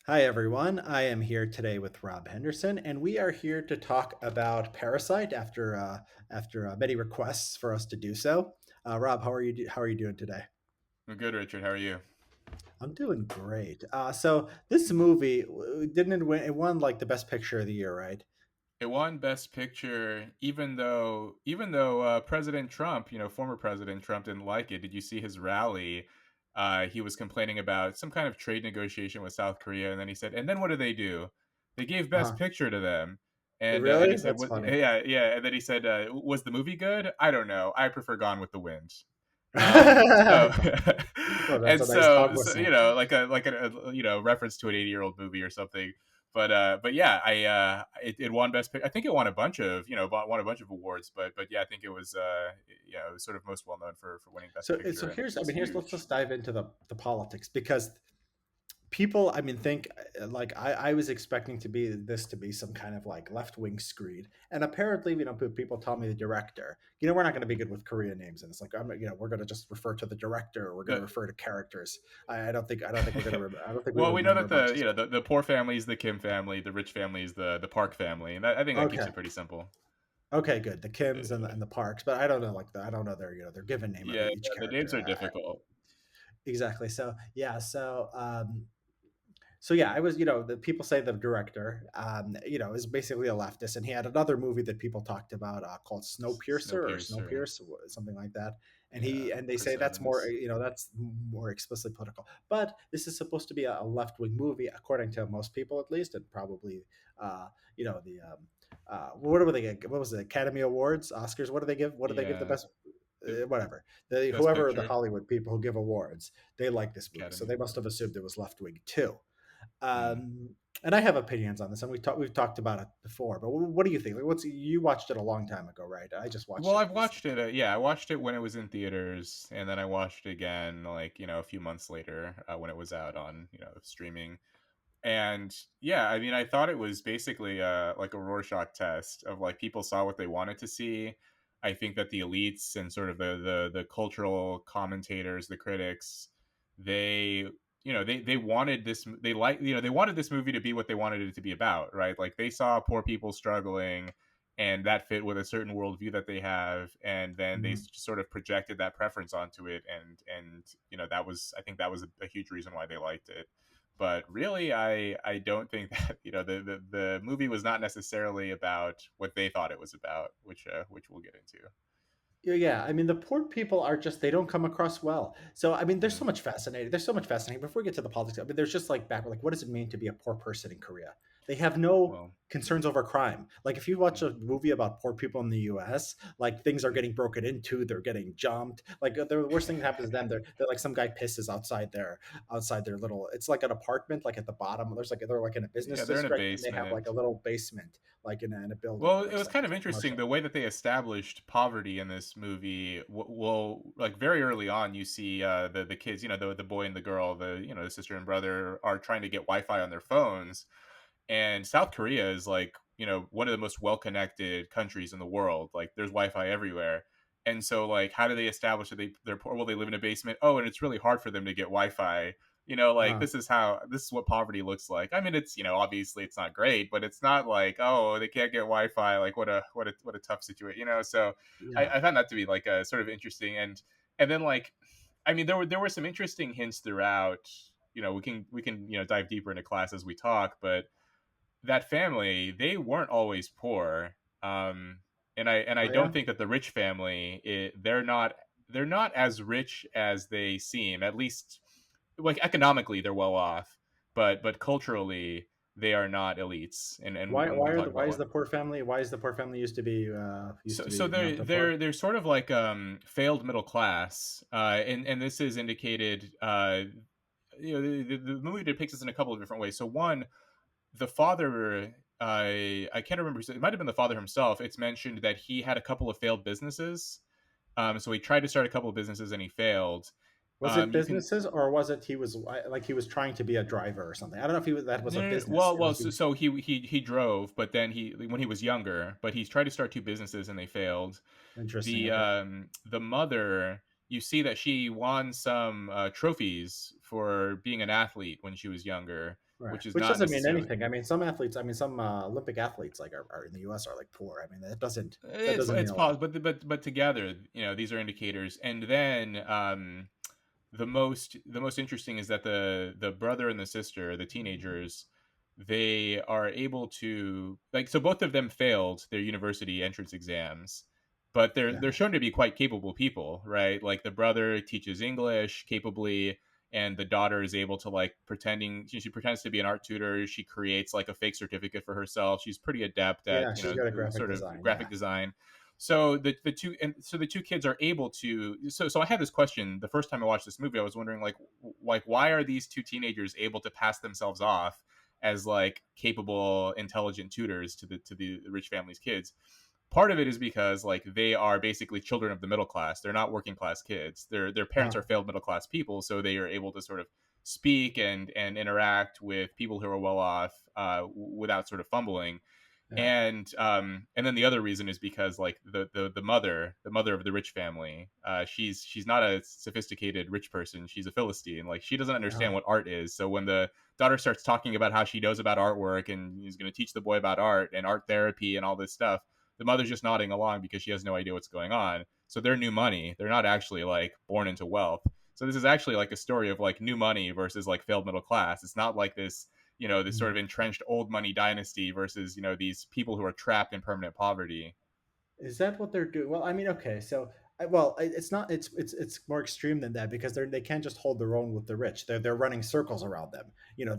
Hi, everyone. I am here today with Rob Henderson, and we are here to talk about Parasite after many requests for us to do so. Rob, how are you doing today? I'm good, Richard. How are you? I'm doing great. So this movie didn't it win? It won like the best picture of the year, right? It won Best Picture, even though President Trump, former President Trump, didn't like it. Did you see his rally? He was complaining about some kind of trade negotiation with South Korea, and then he said, "And then what do? They gave Best Uh-huh. Picture to them." And Really? he said, That's "What? funny. Yeah, yeah." And then he said, "Was the movie good? I don't know. I prefer Gone with the Wind." So Well, that's and a nice so, dog so whistle. like a reference to an 80-year-old movie or something. But yeah, it won I think it won a bunch of won a bunch of awards. But yeah, I think it was sort of most well known for winning Best So Picture, and here's, it's here's let's huge. just dive into the politics because people, think like I was expecting to be some kind of like left-wing screed, and apparently people tell me the director, we're not going to be good with Korean names, and it's like we're going to just refer to the director, or we're going to The refer to characters. I don't think we're going to I don't think we well, we know remember that much. the poor family is the Kim family, the rich family is the Park family, and I think that keeps Okay, it pretty simple. okay, good, the Kims and Uh, the Parks, but I don't know, I don't know their their given name of yeah, each the names character. are difficult. Exactly, so yeah, so yeah, I was, the people say the director, is basically a leftist, and he had another movie that people talked about called Snowpiercer, Snowpiercer, something like that. yeah, And they Chris say that's more, Evans. that's more explicitly political. But this is supposed to be a left wing movie, according to most people, at least, and probably, the what do they get? What was it? Academy Awards, Oscars? What do they give? What do they give the Yeah, best? the Whatever, Best whoever the Picture. Hollywood people who give awards, they like this movie, so Academy they must have Awards. assumed it was left wing too. Mm. Um, and I have opinions on this, and we've talked about it before. But what do you think? Like, what's you watched it a long time ago, right? I just watched Well, it I've recently. watched it. Yeah, I watched it when it was in theaters, and then I watched it again, like a few months later when it was out on streaming. And yeah, I mean, I thought it was basically like a Rorschach test of like people saw what they wanted to see. I think that the elites and sort of the cultural commentators, the critics, they they wanted this they like they wanted this movie to be what they wanted it to be about, right? Like they saw poor people struggling, and that fit with a certain worldview that they have, and then they Mhm. sort of projected that preference onto it, and that was, I think that was a huge reason why they liked it. But really, I don't think that the movie was not necessarily about what they thought it was about, which we'll get into. Yeah, I mean, the poor people are just they don't come across well. So, I mean, Mm. There's so much fascinating. Before we get to the politics, I mean, there's just like back, like, what does it mean to be a poor person in Korea? They have no Well, concerns over crime. Like, if you watch mm, a movie about poor people in the U.S., like things are mm. getting broken into, they're getting jumped. Like, the worst thing that happens to them, they're like some guy pisses outside their little. It's like an apartment, like at the bottom. They're like in a business Yeah, they're in a district, and they have like a basement. little basement, like in a building Well, that it looks was like kind it's of a interesting commercial. the way that they established poverty in this movie. Well, like very early on, you see the kids, the boy and the girl, the sister and brother are trying to get Wi-Fi on their phones, and South Korea is like one of the most well-connected countries in the world. Like there's Wi-Fi everywhere, and so like how do they establish that they're poor? Well, they live in a basement. Oh, and it's really hard for them to get Wi-Fi. Like Uh, this is what poverty looks like. I mean, it's obviously it's not great, but it's not like, oh, they can't get Wi-Fi. Like what a tough situation. So yeah. I found that to be like a sort of interesting, and then like, I mean, there were some interesting hints throughout. We can dive deeper into class as we talk, but that family, they weren't always poor. And I Oh don't yeah. think that the rich family, they're not as rich as they seem. At least, like economically, they're well off, but culturally, they are not elites. And we can talk Why about is what. the poor family used So to so be not they're so poor? they're they're sort of like failed middle class, and this is indicated. The movie depicts this in a couple of different ways. So one, the father, I can't remember, it might have been the father himself. It's mentioned that he had a couple of failed businesses. So he tried to start a couple of businesses and he failed. Was it You can businesses, or was it he was trying to be a driver or something? I don't know if that was No, a no, no. business. Well, so he drove, but then he when he was younger, but he's tried to start two businesses and they failed. Interesting. The Okay. mother, you see that she won some trophies for being an athlete when she was younger. Right. which is Which not doesn't mean necessarily. anything. I mean, some athletes, I mean, some Olympic athletes like are in the US are like poor. I mean, that doesn't mean It's a lot. possible, but together, these are indicators. And then the most interesting is that the brother and the sister, the teenagers, they are able to, like, so both of them failed their university entrance exams, but they're Yeah. shown to be quite capable people, right? Like the brother teaches English capably, and the daughter is able to, like, she pretends to be an art tutor. She creates like a fake certificate for herself. She's pretty adept at, Yeah, she's good at graphic sort of design. Yeah. graphic design. So the two kids are able to, so I had this question the first time I watched this movie. I was wondering, like, why are these two teenagers able to pass themselves off as like capable, intelligent tutors to the rich family's kids? Part of it is because, like, they are basically children of the middle class. They're not working class kids. Their parents Uh-huh. are failed middle class people, so they are able to sort of speak and interact with people who are well off, without sort of fumbling. Yeah. And then the other reason is because, like, the mother of the rich family, she's not a sophisticated rich person. She's a Philistine. Like, she doesn't Uh-huh. understand what art is. So when the daughter starts talking about how she knows about artwork and is going to teach the boy about art and art therapy and all this stuff, the mother's just nodding along because she has no idea what's going on. So they're new money. They're not actually, like, born into wealth. So this is actually like a story of, like, new money versus, like, failed middle class. It's not like this, this sort Mm. of entrenched old money dynasty versus, these people who are trapped in permanent poverty. Is that what they're doing? Well, I mean, okay, so well, it's not. It's more extreme than that because they can't just hold their own with the rich. They're running circles around them. They're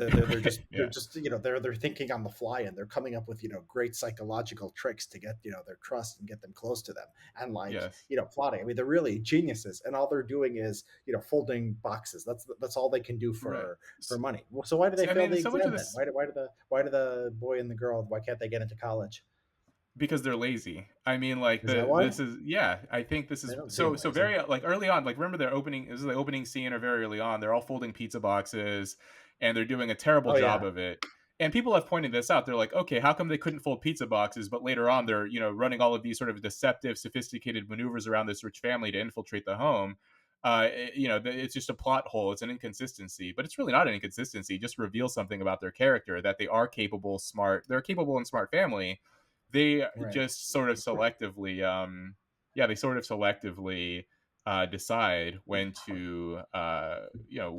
Yeah. just they're thinking on the fly and they're coming up with great psychological tricks to get their trust and get them close to them and like Yes. plotting. I mean, they're really geniuses and all they're doing is folding boxes. That's all they can do Right. for money. Well, so why do they I fail mean, the so much of exam then? this, Why do the boy and the girl why can't they get into college? because they're lazy. I mean, like, Is that why? this is, yeah. I think this They is don't seem so lazy. very, like, early on. Like, remember their opening? This is the opening scene, or very early on. They're all folding pizza boxes, and they're doing a terrible Oh job yeah. of it. And people have pointed this out. They're like, okay, how come they couldn't fold pizza boxes, but later on they're, running all of these sort of deceptive, sophisticated maneuvers around this rich family to infiltrate the home? It's just a plot hole. It's an inconsistency, but it's really not an inconsistency. It just reveals something about their character, that they are capable, smart. They're a capable and smart family. They Right. just sort of selectively, yeah, they sort of selectively decide when to,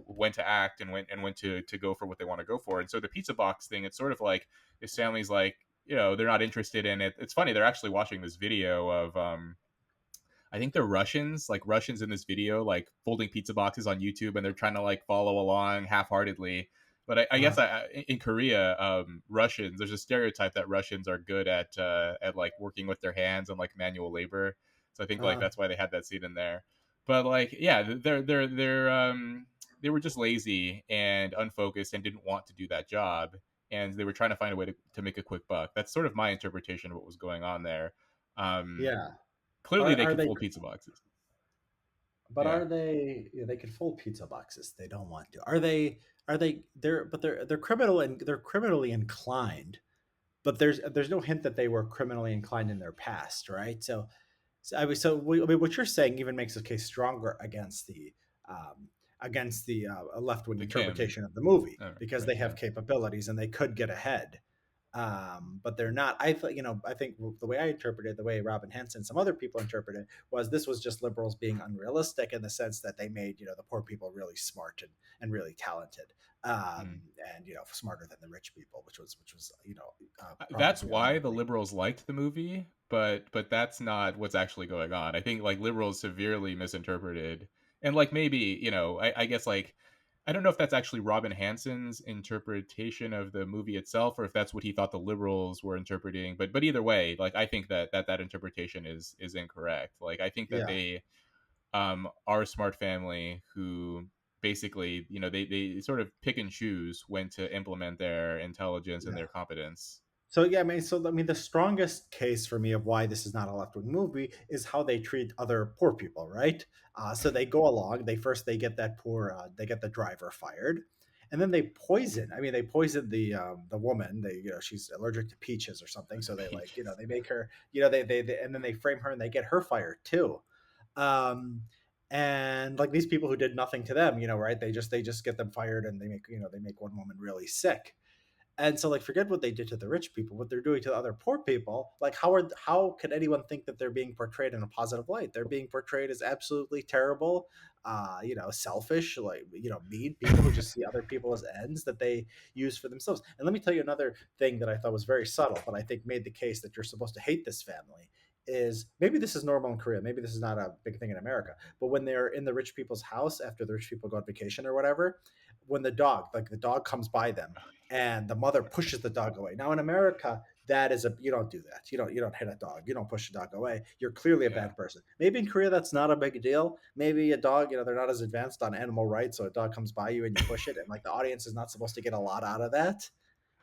when to act, and when to go for what they want to go for. And so the pizza box thing, it's sort of like this family's like, they're not interested in it. It's funny, they're actually watching this video of, I think they're Russians, like Russians in this video, like folding pizza boxes on YouTube, and they're trying to, like, follow along half-heartedly. But I guess, Uh-huh. in Korea, Russians, there's a stereotype that Russians are good at, like, working with their hands and, like, manual labor. So I think, like, Uh-huh. that's why they had that scene in there. But, like, yeah, they were just lazy and unfocused and didn't want to do that job, and they were trying to find a way to make a quick buck. That's sort of my interpretation of what was going on there. Um, Yeah. Clearly they Are can they? fold pizza boxes. But Yeah. are they? Yeah, they could fold pizza boxes. They don't want to. Are they? Are they? They're criminal and they're criminally inclined. But there's no hint that they were criminally inclined in their past, right? I mean, what you're saying even makes the case stronger um, against the left wing The Kim. interpretation of the movie because Right, they have yeah. capabilities and they could get ahead, but they're not. I think the way I interpreted, the way Robin Hanson, some other people interpreted, was this was just liberals being unrealistic in the sense that they made the poor people really smart and really talented, Mm. and smarter than the rich people, which was That's probably why the unlikely. liberals liked the movie, but that's not what's actually going on. I think, like, liberals severely misinterpreted, and, like, maybe, I guess, like, I don't know if that's actually Robin Hanson's interpretation of the movie itself, or if that's what he thought the liberals were interpreting. But either way, like, I think that interpretation is incorrect. Like, I think that Yeah, they, are a smart family who basically, they sort of pick and choose when to implement their intelligence and yeah. their competence. So yeah, I mean, the strongest case for me of why this is not a left wing movie is how they treat other poor people, right? So they go along. They get that they get the driver fired, and then they poison. I mean, they poison the woman. She's allergic to peaches or something. So they like Peaches. they make her and then they frame her and they get her fired too. Um, And like these people who did nothing to them, right? They just get them fired, and they make one woman really sick. And so, like, forget what they did to the rich people, what they're doing to the other poor people. Like, how can anyone think that they're being portrayed in a positive light? They're being portrayed as absolutely terrible, selfish, like, mean people who just see other people as ends that they use for themselves. And let me tell you another thing that I thought was very subtle, but I think made the case that you're supposed to hate this family. Is maybe this is normal in Korea, maybe this is not a big thing in America, but when they're in the rich people's house after the rich people go on vacation or whatever, when the dog comes by them and the mother pushes the dog away. Now in America, that is a you don't do that. You don't hit a dog. You don't push a dog away. You're clearly a Yeah. bad person. Maybe in Korea that's not a big deal. Maybe a dog, they're not as advanced on animal rights, so a dog comes by you and you push it, and like the audience is not supposed to get a lot out of that.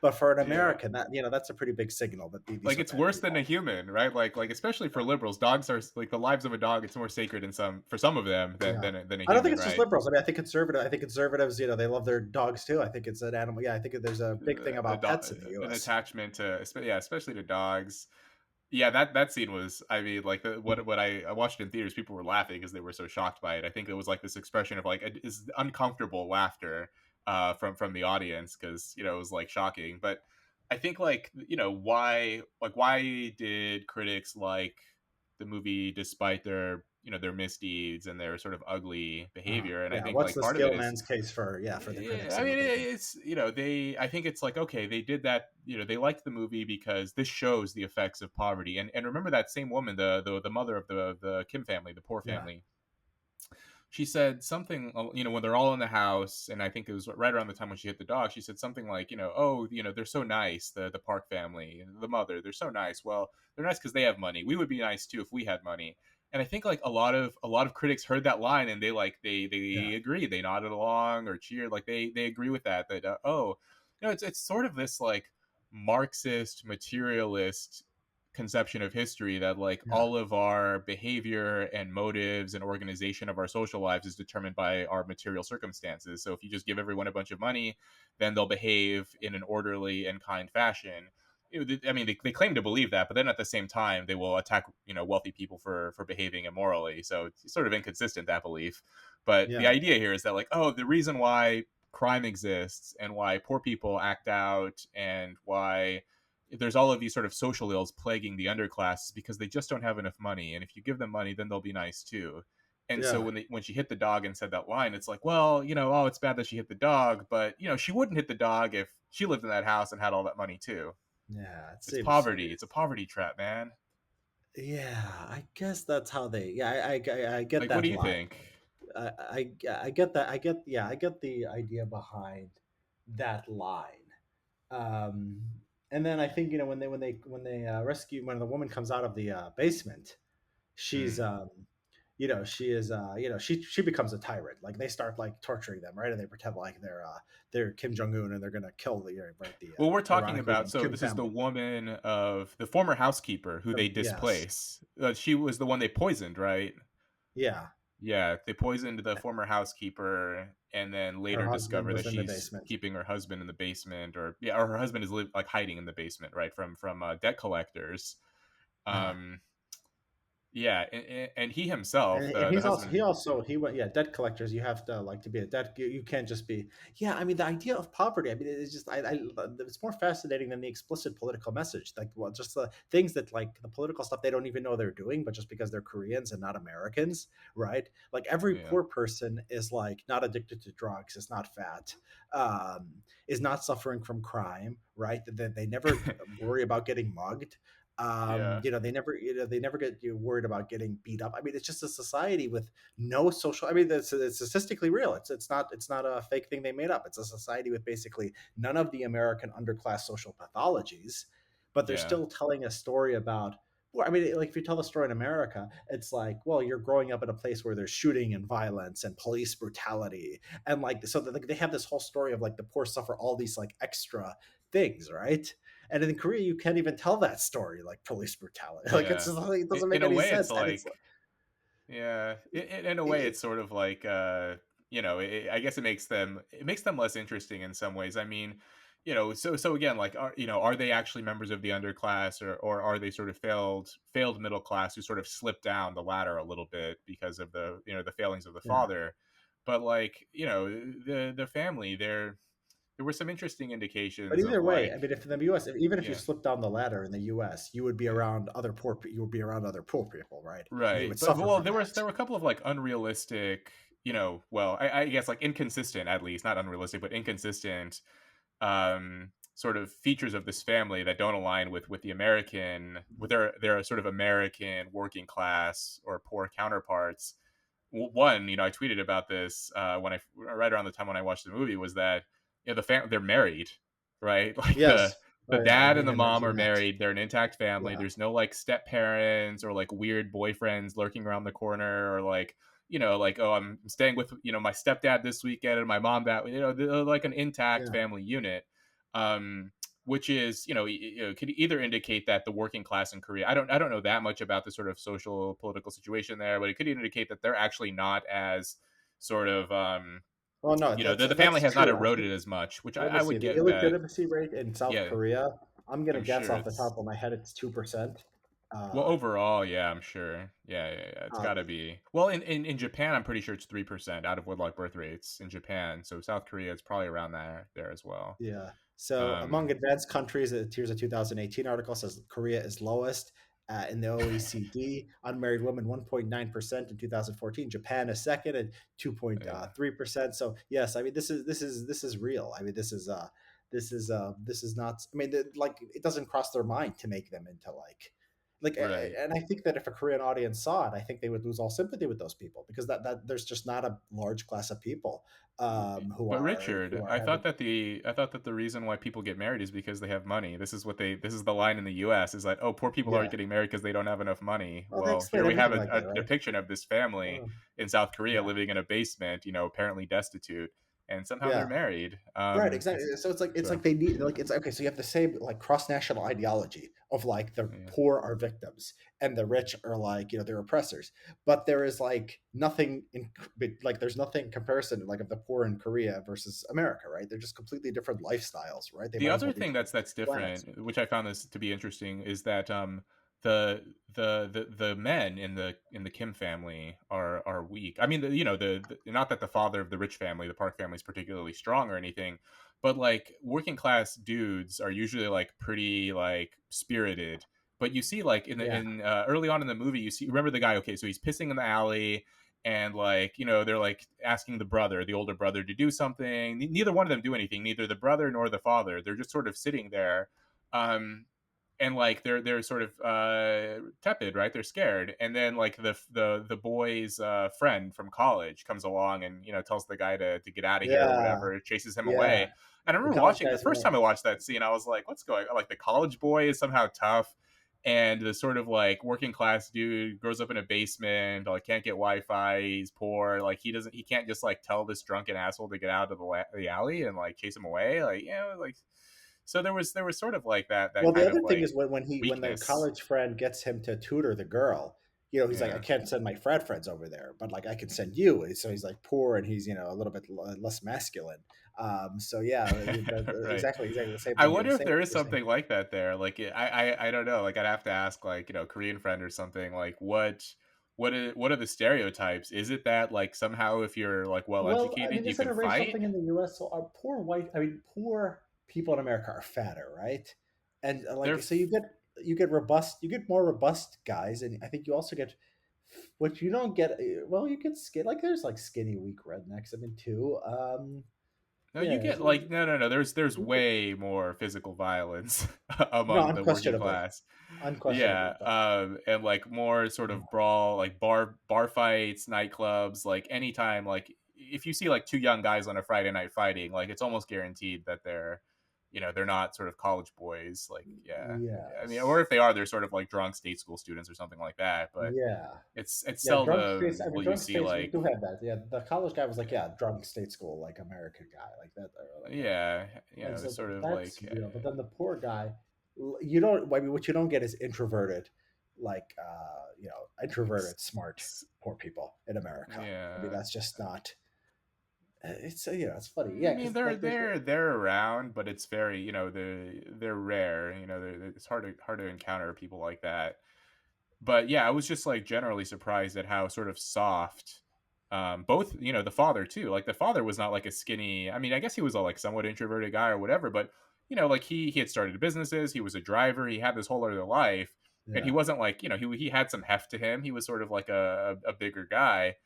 But for an Yeah. American, that's a pretty big signal that these Like are it's bad worse than a people. human, right? Like especially for liberals, dogs are like the lives of a dog. It's more sacred in some for some of them than Yeah. than a I don't think human, it's just right? liberals. I mean, I think conservatives, they love their dogs too. I think it's an animal. Yeah, I think there's a big thing about pets in the An US. attachment to yeah, especially to dogs. Yeah, that scene was. I mean, like what I watched in theaters, people were laughing because they were so shocked by it. I think it was like this expression of like is uncomfortable laughter from the audience because it was like shocking. But I think like why did critics like the movie despite their their misdeeds and their sort of ugly behavior? And I Yeah, think what's like the part of it scale is man's case for, yeah, for the yeah, critics I and mean, what they think? it's they. I think it's like okay, they did that. They liked the movie because this shows the effects of poverty. And remember that same woman, the mother of the Kim family, the poor Yeah, family. She said something, when they're all in the house, and I think it was right around the time when she hit the dog. She said something like, oh, they're so nice, the Park family, the mother, they're so nice. Well, they're nice because they have money. We would be nice too if we had money. And I think like a lot of critics heard that line and they yeah, agree. They nodded along or cheered. Like they agree with that oh, it's sort of this like Marxist materialist conception of history that like yeah, all of our behavior and motives and organization of our social lives is determined by our material circumstances. So if you just give everyone a bunch of money, then they'll behave in an orderly and kind fashion. I mean, they claim to believe that, but then at the same time, they will attack wealthy people for behaving immorally. So it's sort of inconsistent, that belief. But the yeah, idea here is that like, oh, the reason why crime exists and why poor people act out and why there's all of these sort of social ills plaguing the underclass because they just don't have enough money, and if you give them money then they'll be nice too. And so yeah, when she hit the dog and said that line, it's like, well, oh, it's bad that she hit the dog, but she wouldn't hit the dog if she lived in that house and had all that money too. yeah. It It's seems, poverty. It's a poverty trap, man. yeah. I guess that's how they. Yeah, I get Like, what do that you line. think? I get that. I get the idea behind that line. Um, and then I think when they rescue when the woman comes out of the basement, she's Hmm. she is she becomes a tyrant. Like they start like torturing them, right? And they pretend like they're Kim Jong Un and they're gonna kill the right the Well, we're talking ironically about, named so Kim this is the family. woman of the former housekeeper who they Yes, displace. She was the one they poisoned, right? yeah. Yeah, they poisoned the former housekeeper, and then Her later husband discover was that in the she's basement. keeping her husband in the basement, or yeah, or her husband is like hiding in the basement, right, from debt collectors. Yeah. Um, yeah, and he himself, And the he's also husband, he went, yeah, debt collectors. You have to like to be a debt. You can't just be, yeah. I mean, the idea of poverty. I mean, it's just it's more fascinating than the explicit political message. Like, well, just the things that like the political stuff they don't even know they're doing, but just because they're Koreans and not Americans, right? Like every yeah, poor person is like not addicted to drugs, is not fat, is not suffering from crime, right? They never worry about getting mugged. yeah, They never get worried about getting beat up. I mean, it's just a society with no social. I mean, it's statistically real. It's not a fake thing they made up. It's a society with basically none of the American underclass social pathologies, but they're yeah, still telling a story about. Well, I mean, like if you tell the story in America, it's like, well, you're growing up in a place where there's shooting and violence and police brutality, and like so like, they have this whole story of like the poor suffer all these like extra things, right? And in Korea, you can't even tell that story like police brutality. Like it's yeah. just like, it doesn't In make a any way, it's sense, and it's like yeah, in a way, it, it's sort of like I guess it makes them less interesting in some ways. I mean, so again, like, are they actually members of the underclass, or are they sort of failed middle class who sort of slipped down the ladder a little bit because of the failings of the Yeah. father? But like, the family there were some interesting But indications of either way, I like, mean, if in the US, even if you yeah, slip down the ladder in the US, you would be yeah. around other you would be around other poor people, right? And you Right, would but suffer well, from there that. were a couple of like unrealistic, well, I guess like inconsistent, at least not unrealistic, but inconsistent, sort of features of this family that don't align with the American, with their sort of American working class or poor counterparts. One, I tweeted about this when right around the time when I watched the movie, was that they're married, right? Like Yes. the Right. I dad and think the I mom are mentioned that. married. They're an intact family. Yeah. There's no like step parents or like weird boyfriends lurking around the corner, or like, like, oh, I'm staying with my stepdad this weekend and my mom that, they're like an intact Yeah. family unit. Um, which is, could either indicate that the working class in Korea, I don't know that much about the sort of social political situation there, but it could indicate that they're actually not as sort of, Well, no, the family that's has not true. I think, eroded as much, which I, let me I see, would the get that. illegitimacy rate in South Yeah, Korea, I'm gonna I'm guess sure off the it's, top of my head, it's 2%. well, Uh, overall, yeah, I'm sure. Yeah. It's uh, got to be. Well, in Japan, I'm pretty sure it's 3% out of wedlock birth rates in Japan. So South Korea, it's probably around there as well. Yeah. So among Um, advanced countries, here's a 2018 article says Korea is lowest in the OECD. Unmarried women 1.9% in 2014. Japan is second at yeah, 2.3%. So yes, I mean this is real. I mean this is not. I mean like it doesn't cross their mind to make them into right. and I think that if a Korean audience saw it, I think they would lose all sympathy with those people because that there's just not a large class of people who But are Richard, having. I thought that the reason why people get married is because they have money. This is the line in the U.S. is that, oh, poor people aren't Yeah. getting married because they don't have enough money. Oh, they Well, explain here we have everything like a that, right? depiction of this family Oh, in South Korea yeah, living in a basement, apparently destitute, and somehow they're yeah, married. right, exactly. So it's So like they need like it's okay. So you have the same like cross national ideology of like the yeah. poor are victims and the rich are like they're oppressors, but there is like nothing in like there's nothing comparison like of the poor in Korea versus America, right? They're just completely different lifestyles, right? They The might as other well be thing different that's planets. different, which I found this to be interesting, is that the men in the Kim family are weak. I mean, not that the father of the rich family, the Park family, is particularly strong or anything, but like working class dudes are usually like pretty like spirited. But you see, like Yeah, in early on in the movie, you see, remember the guy? Okay, so he's pissing in the alley, and like, they're like asking the older brother, to do something. Neither one of them do anything, neither the brother nor the father. They're just sort of sitting there, um and like they're sort of tepid, right? They're scared. And then like the boy's friend from college comes along and tells the guy to get out of here or yeah, whatever, chases him yeah. away. And I The remember college watching the guys first time I watched that scene, I was like, what's going on? Like the college boy is somehow tough, and the sort of like working class dude grows up in a basement, like can't get Wi-Fi, he's poor, like he can't just like tell this drunken asshole to get out of the alley and like chase him away, like, like. So there was sort of like that Well, the kind of other thing like is when the weakness. college friend gets him to tutor the girl, he's like, I Yeah. can't send my frat friends over there, but like I can send you. And so he's like poor and he's a little bit less masculine. So yeah, Right. exactly the same I thing wonder you're if saying. there is You're saying, something like that there. Like I don't know. Like I'd have to ask like, Korean friend or something. Like what are the stereotypes? Is it that like somehow if you're like well well, I educated mean, you isn't can a racial fight? thing in the U.S.? So are poor white? I mean, poor people in America are fatter, right? And They're like so f- you get robust, you get more robust guys, and I think you also get what you don't get. Well, you get skin like there's like skinny weak rednecks. I mean, too. no, you Yeah, get like no. There's way more physical violence no, among the working unquestionably, class. unquestionably, Yeah, but and like more sort of brawl, like bar fights, nightclubs, like anytime, like if you see like two young guys on a Friday night fighting, like it's almost guaranteed that they're not sort of college boys. Like, yeah, I mean, or yes, if they are, they're sort of like drunk state school students or something like that. But yeah, it's yeah. Drunk states. seldom I mean, will you drunk see states. We like, do have that. Yeah, the college guy was like, yeah, drunk state school, like American guy, like that, or like a yeah, and it's so sort of that's like, real. But then the poor guy, you don't. I mean, what you don't get is introverted, like introverted, smart s- poor people in America. I mean, yeah. that's just not. It's it's funny, I yeah, mean, because they're like there's they're they're around, but it's very, they're rare. It's hard to encounter people like that. But yeah, I was just like generally surprised at how sort of soft, both, the father too. Like the father was not like a skinny. I mean, I guess he was a like somewhat introverted guy or whatever, but like he had started businesses, he was a driver, he had this whole other life, and he yeah. wasn't like, he had some heft to him. He was sort of like a bigger guy,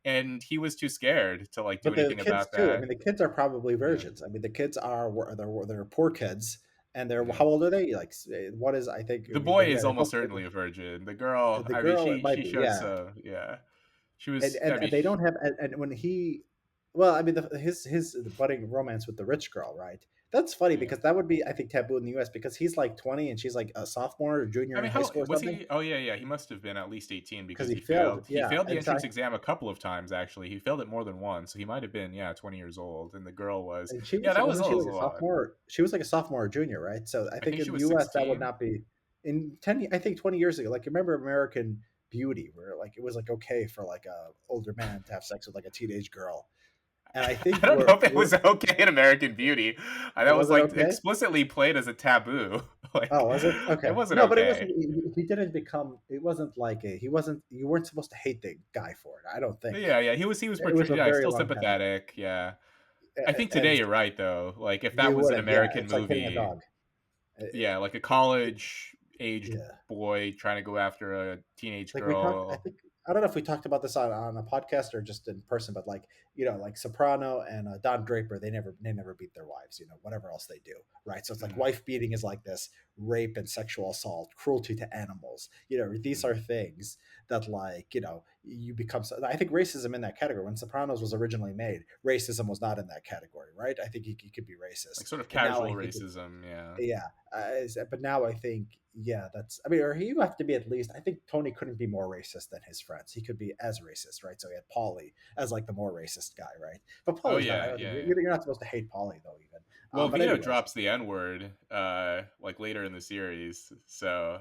and he was too scared to like do But the anything kids about too. I that. mean, the kids are probably Yeah. virgins. I mean, the kids are they're poor kids, and they're Yeah. how old are they? Like, what is I think? I The mean, boy is they're almost both certainly a virgin. The girl, the I mean, girl. It she might be, showed yeah. so, yeah. She and was, and, I mean, and they don't have and when he well I mean his budding romance with the rich girl, right? That's funny yeah. because that would be I think taboo in the US because he's like 20 and she's like a sophomore or I junior in mean, high how school or was something he? Oh yeah, yeah. He must have been at least 18 because because he he failed, failed. He yeah, failed the and so entrance exam a couple of times. Actually, he failed it more than once. So he might have been, yeah, 20 years old, and the girl was, and she yeah, was that was, wasn't that she was like a a lot. sophomore? She was like a sophomore or junior, right? So I I think think in she the was US that would 16. not be in 10 I think 20 years ago. Like remember American Beauty where like it was like okay for like a older man to have sex with like a teenage girl. And I think I don't know if it was okay in American Beauty. That was was it like okay? explicitly played as a taboo. Oh, Like, was it? it Okay. wasn't No, but it wasn't. okay. He didn't become. It wasn't like a. He wasn't. You weren't supposed to hate the guy for it. I don't think. Yeah, yeah. He was It was portrayed. a Yeah, very still long time ago, sympathetic. Yeah. I think today and you're right though. Like if that you was an wouldn't. Yeah, American it's like hitting a movie, dog. yeah, like a It- college aged yeah. boy trying to go after a teenage Like we talked I girl. think I don't know if we talked about this on a podcast or just in person, but like like Soprano and Don Draper, they never beat their wives, whatever else they do, right? So it's like Mm, wife beating is like this rape and sexual assault, cruelty to animals. These are mm. things that like you become. I think racism in that category. When Sopranos was originally made, racism was not in that category, right? I think you could be Like racist, sort of but now casual I think it's racism. Yeah. yeah. But now I think, yeah, that's. I mean, or you have to be at least. I think Tony couldn't be more racist than his friends. He could be as racist, right? So he had Paulie as like the more racist guy, right? But Oh Paulie's not. I yeah, don't think yeah, yeah. you're not supposed to hate Paulie though, even. Well, But Vito anyways, drops the N word, like later in the series. So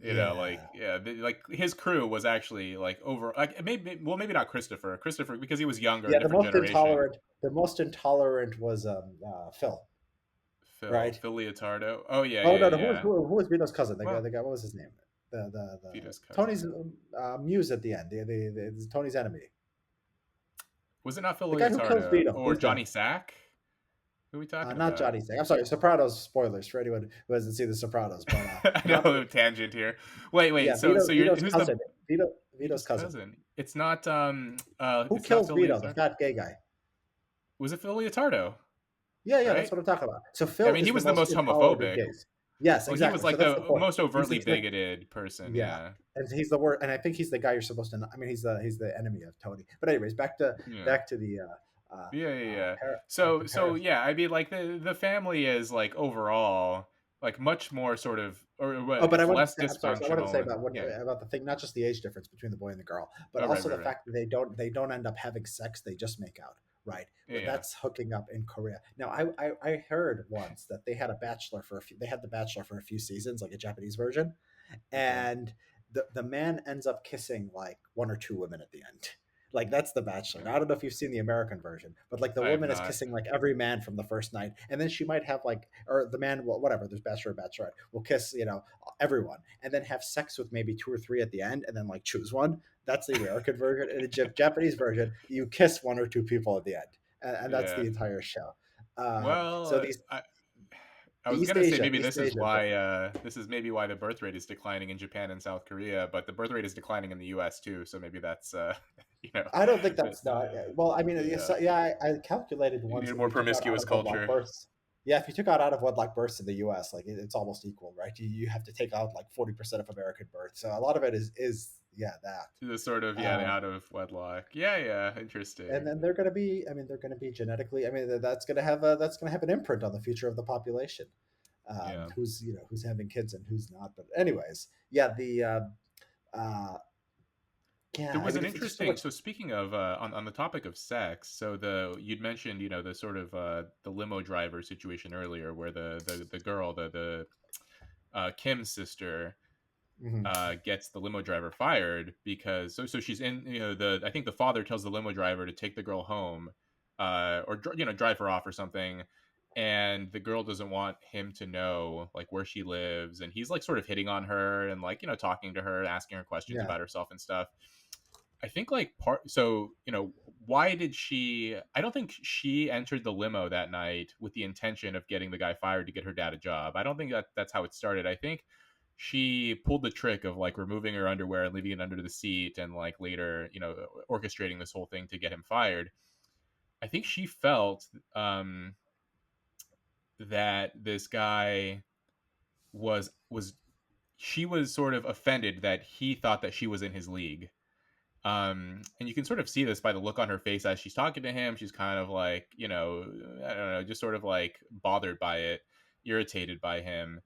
like yeah. yeah, like his crew was actually like over. Like maybe, well, maybe not Christopher. Christopher because he was younger, a Yeah, different generation. the most intolerant was Phil, right? Phil Leotardo. Oh yeah, Oh yeah, no, who was yeah. Vito's cousin? Well, The guy, what was his name? The Vito's Tony's cousin. muse at the end. Tony's enemy. Was it not Phil The guy who kills Leotardo Vito. or Who's Johnny that? Sack? Who are we talking Not about? Johnny Singh. I'm sorry, Sopranos spoilers for anyone who hasn't seen the Sopranos. But I Johnny, know, tangent here. Wait, wait. yeah, So you're Vito's who's the cousin. Vito's Vito's cousin. cousin? It's not Who it's not kills Phil Vito? The Leotardo. fat gay guy. Was it Phil Leotardo? Yeah, yeah, that's Right? what I'm talking about. So I Phil mean, he is the was the most most intolerant of homophobic. gays. Yes, Well, he was exactly. So like that's the the point. most overtly He's like, bigoted person. yeah, Yeah, and he's the worst. And I think he's the guy you're supposed to. I mean, he's the enemy of Tony. But anyways, yeah. back to the Yeah, yeah, yeah. back to So Paris. yeah, I mean, like the family is like overall like much more sort of, or Oh, what? but I It's wanted to less say, I'm sorry. So I wanted to say dysfunctional, and about yeah. about the thing, not just the age difference between the boy and the girl, but Oh right, also right, the right. fact that they don't end up having sex; they just make out, right? Yeah, But yeah. that's hooking up in Korea. Now, I heard once that they had a Bachelor for a few. They had the Bachelor for a few seasons, like a Japanese version, Okay. and the man ends up kissing like one or two women at the end. Like that's the Bachelor. Okay. Now I don't know if you've seen the American version, but like the I have woman is not. kissing like every man from the first night, and then she might have like, or the man, well, whatever. There's Bachelor or Bachelorette will kiss everyone, and then have sex with maybe two or three at the end, and then like choose one. That's the American version. In the Japanese version, you kiss one or two people at the end, and that's the Yeah. entire show. So Well, these I was East gonna say Asia, maybe East this is Asia is why different. this is maybe why the birth rate is declining in Japan and South Korea, but the birth rate is declining in the U.S. too. So maybe that's you know, I don't think that's not. Well, I mean, yes, yeah, yeah, I calculated you need once a if more you took out promiscuous of wedlock culture. births. Yeah, if you took out of wedlock births in the U.S., like it's almost equal, right? You have to take out like 40% of American births, so a lot of it is yeah that. The sort of, yeah, the Um, out of wedlock. Yeah, yeah, and interesting. then they're going to be. I mean, they're going to be genetically. I mean, that's going to have an imprint on the future of the population. Yeah. Who's having kids and who's not. But anyways, yeah, uh, There yeah. I was mean, an it's just so interesting. much. So speaking of on the topic of sex, so you'd mentioned the sort of the limo driver situation earlier, where the girl, the Kim's sister, Mhm. gets the limo driver fired because, so she's in, the I think the father tells the limo driver to take the girl home, or drive her off or something. And the girl doesn't want him to know like where she lives, and he's like sort of hitting on her and like talking to her, asking her questions Yeah. about herself and stuff. I think like part so why did she I don't think she entered the limo that night with the intention of getting the guy fired to get her dad a job. I don't think that's how it started. I think she pulled the trick of like removing her underwear and leaving it under the seat and like later, orchestrating this whole thing to get him fired. I think she felt that this guy was she was sort of offended that he thought that she was in his league. And you can sort of see this by the look on her face as she's talking to him. She's kind of like, I don't know, just sort of like bothered by it, irritated by him.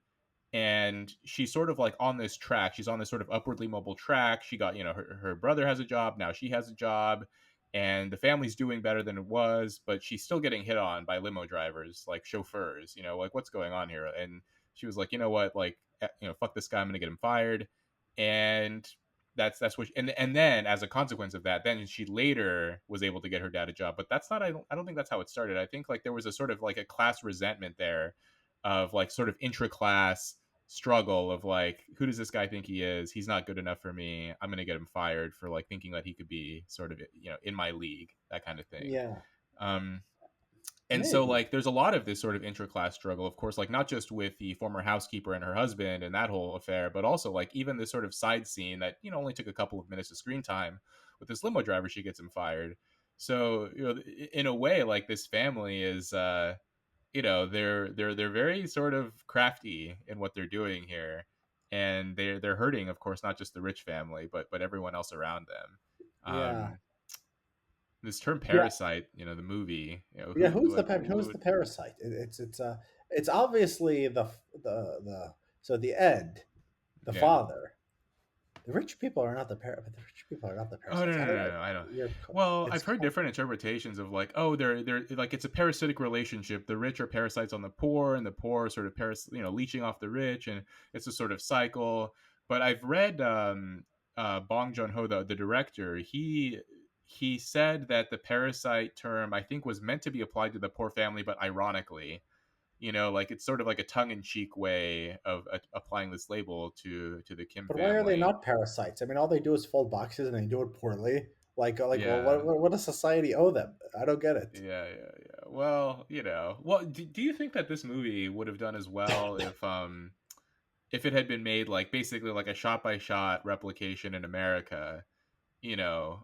And she's sort of like on this track. She's on this sort of upwardly mobile track. She got, her brother has a job. Now she has a job. And the family's doing better than it was, but she's still getting hit on by limo drivers, like chauffeurs, like what's going on here? And she was like, you know what, like, fuck this guy, I'm gonna get him fired. And that's what and then as a consequence of that, then she later was able to get her dad a job. But that's not I don't think that's how it started. I think like there was a sort of like a class resentment there of like sort of intra-class struggle of like, who does this guy think he is? He's not good enough for me. I'm gonna get him fired for like thinking that he could be sort of in my league, that kind of thing. Yeah. um and so Maybe. like there's a lot of this sort of intra-class struggle, of course, like not just with the former housekeeper and her husband and that whole affair, but also like even this sort of side scene that only took a couple of minutes of screen time with this limo driver. She gets him fired. So in a way, like this family is they're very sort of crafty in what they're doing here, and they're hurting, of course, not just the rich family, but everyone else around them. Yeah. um this term Yeah. parasite, the movie, Yeah. who like Who's the parasite? It's obviously the so the end, the yeah. father. The rich people are not but the rich people are not the Oh, no, parasites. no, no, no, I don't. You're, Well, I've it's heard different interpretations of like, oh, they're like it's a parasitic relationship. The rich are parasites on the poor, and the poor are sort of leeching off the rich, and it's a sort of cycle. But I've read Bong Joon Ho, the director. He said that the parasite term, I think, was meant to be applied to the poor family, but ironically, like it's sort of like a tongue-in-cheek way of applying this label to the Kim But why are they family. not parasites? I mean, all they do is fold boxes and they do it poorly. Well, Yeah. what does society owe them? I don't get it. Yeah, yeah, yeah. Well, well, do you think that this movie would have done as well if it had been made like basically like a shot by shot replication in America,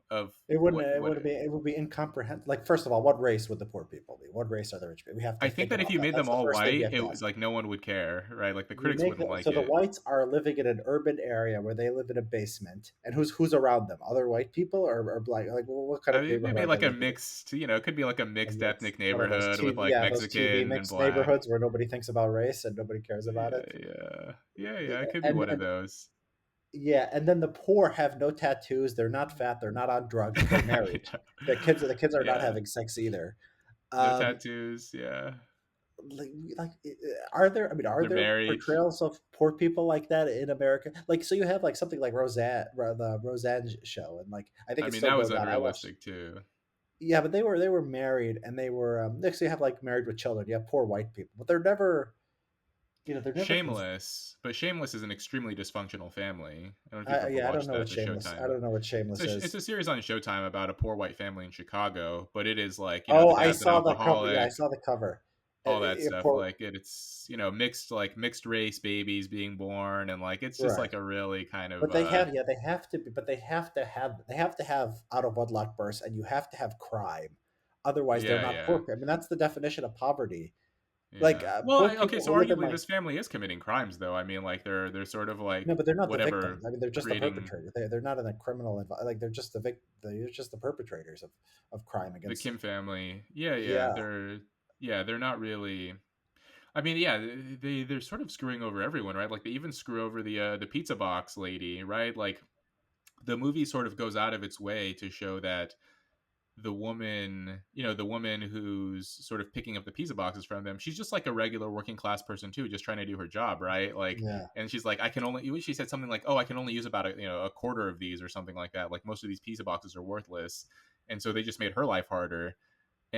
of It wouldn't. what It what would be. It would be incomprehensible. Like, first of all, what race would the poor people be? What race are the rich people? We have to I think think that if about you that. made That's them the all first thing we white, have to ask. like no one would care, right? Like the You critics make wouldn't the, like so the it. whites are living in an urban area where they live in a basement, and who's around them? Other white people or black? Like, what kind I of mean, neighborhood maybe are they like a living in? mixed, it could be like a A mixed mix. ethnic One of those neighborhood with TV, like yeah, those TV Mexican and mixed black. neighborhoods where nobody thinks about race and nobody cares about Yeah, it. yeah, yeah, yeah. It could be And one of those. yeah, and then the poor have no tattoos. They're not fat. They're not on drugs. They're married. The kids are not Yeah, having sex either. no Um, tattoos. Yeah, like, are there? I mean, are they're there married. portrayals of poor people like that in America? Like, so you have like something like the Roseanne show, and like I think I it's mean, still that was going on. I watched. unrealistic too. Yeah, but they were married, and they were next you have like married with children. You have poor white people, but they're never. They're never. Shameless, but Shameless is an extremely dysfunctional family. I don't know if you've ever Yeah, I don't watched know that. what The Shameless. I Showtime. don't know what Shameless It's is. a series on Showtime about a poor white family in Chicago, but it is like Oh, the I dad's an saw the cover. Yeah, I alcoholic, saw the cover. all that stuff. Poor, Like it's mixed race babies being born, and like it's just right. like a really kind of But they have, yeah, they have to be, but they have to have out of wedlock births, and you have to have crime, otherwise they're yeah, not yeah, poor. I mean, that's the definition of poverty. Like yeah. Well, poor okay, people so who live in arguably like this family is committing crimes, though. I mean, like they're sort of like no, but they're not the whatever victims. I mean, they're just the creating perpetrator. They're not in a criminal like they're just the perpetrators of crime the against. Kim family. Yeah, yeah, Yeah, they're not really. I mean, yeah, they're sort of screwing over everyone, right? Like they even screw over the pizza box lady, right? Like the movie sort of goes out of its way to show that the woman who's sort of picking up the pizza boxes from them, she's just like a regular working class person too, just trying to do her job, right? Like, yeah. and she's like, she said something like, oh, I can only use about a quarter of these or something like that. Like most of these pizza boxes are worthless, and so they just made her life harder.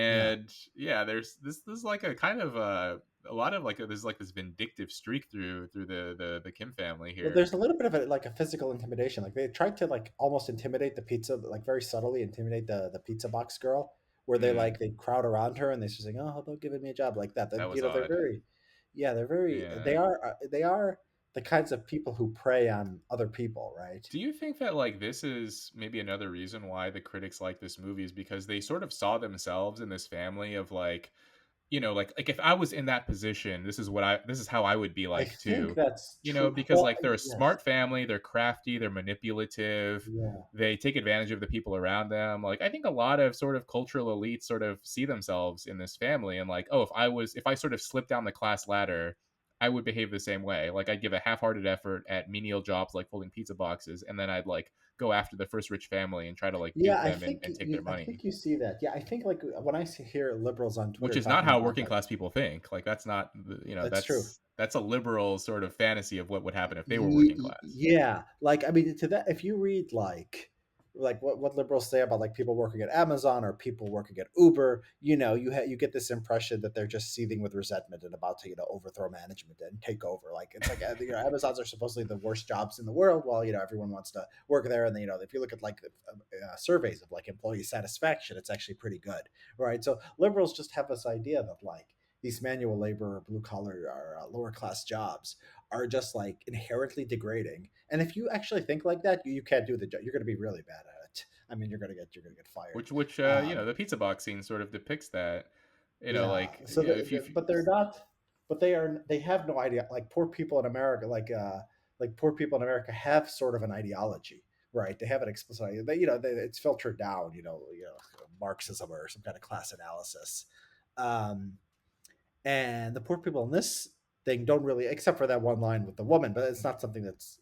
Yeah. And yeah, there's this like a kind of a lot of like there's like this vindictive streak through the Kim family Well, here. there's a little bit of a, like a physical intimidation. Like they tried to like almost intimidate the pizza, like very subtly intimidate the pizza box girl, where they Mm, like they crowd around her and they just like, oh, how about giving me a job like that? that That was they're odd. very, yeah, they're very, Yeah. they are the kinds of people who prey on other people, right? Do you think that like this is maybe another reason why the critics like this movie is because they sort of saw themselves in this family of like, like if I was in that position, this is how I would be I like think too. that's true. Because Well, like they're a yes, smart family, they're crafty, they're manipulative, yeah, they take advantage of the people around them. Like I think a lot of sort of cultural elites sort of see themselves in this family and like, oh, if I sort of slipped down the class ladder, I would behave the same way. Like I'd give a half-hearted effort at menial jobs like folding pizza boxes, and then I'd like go after the first rich family and try to like yeah. dupe them and take their I money. think you see that. Yeah, I think like when I see, hear liberals on Which Twitter is not talking how about working like, class people think. Like that's not that's true. that's a liberal sort of fantasy of what would happen if they were working class. Yeah, like I mean, to that, if you read like what liberals say about like people working at Amazon or people working at Uber, you get this impression that they're just seething with resentment and about to overthrow management and take over. Like it's like Amazons are supposedly the worst jobs in the world, while everyone wants to work there. And then if you look at like surveys of like employee satisfaction, it's actually pretty good, right? So liberals just have this idea that like these manual labor or blue collar or lower class jobs are just like inherently degrading. And if you actually think like that, you can't do the job. You're going to be really bad at it. I mean, you're going to get fired. Which Um, the pizza box scene sort of depicts that. yeah. Like So, if you but they're not. But they have no idea. Like poor people in America, like poor people in America have sort of an ideology, right? They have an explicit idea. It's filtered down. Marxism or some kind of class analysis. Um, and the poor people in this thing don't really, except for that one line with the woman, but it's not something that's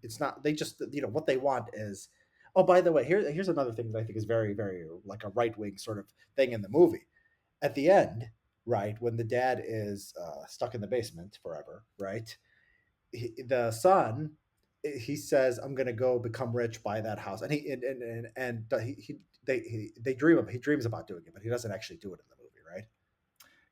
it's not, they just what they want is, oh, by the way, here's another thing that I think is very very like a right-wing sort of thing in the movie at the end, right, when the dad is stuck in the basement forever, right, the son, he says, I'm gonna go become rich, buy that house, and they he dreams about doing it, but he doesn't actually do it in the movie, right?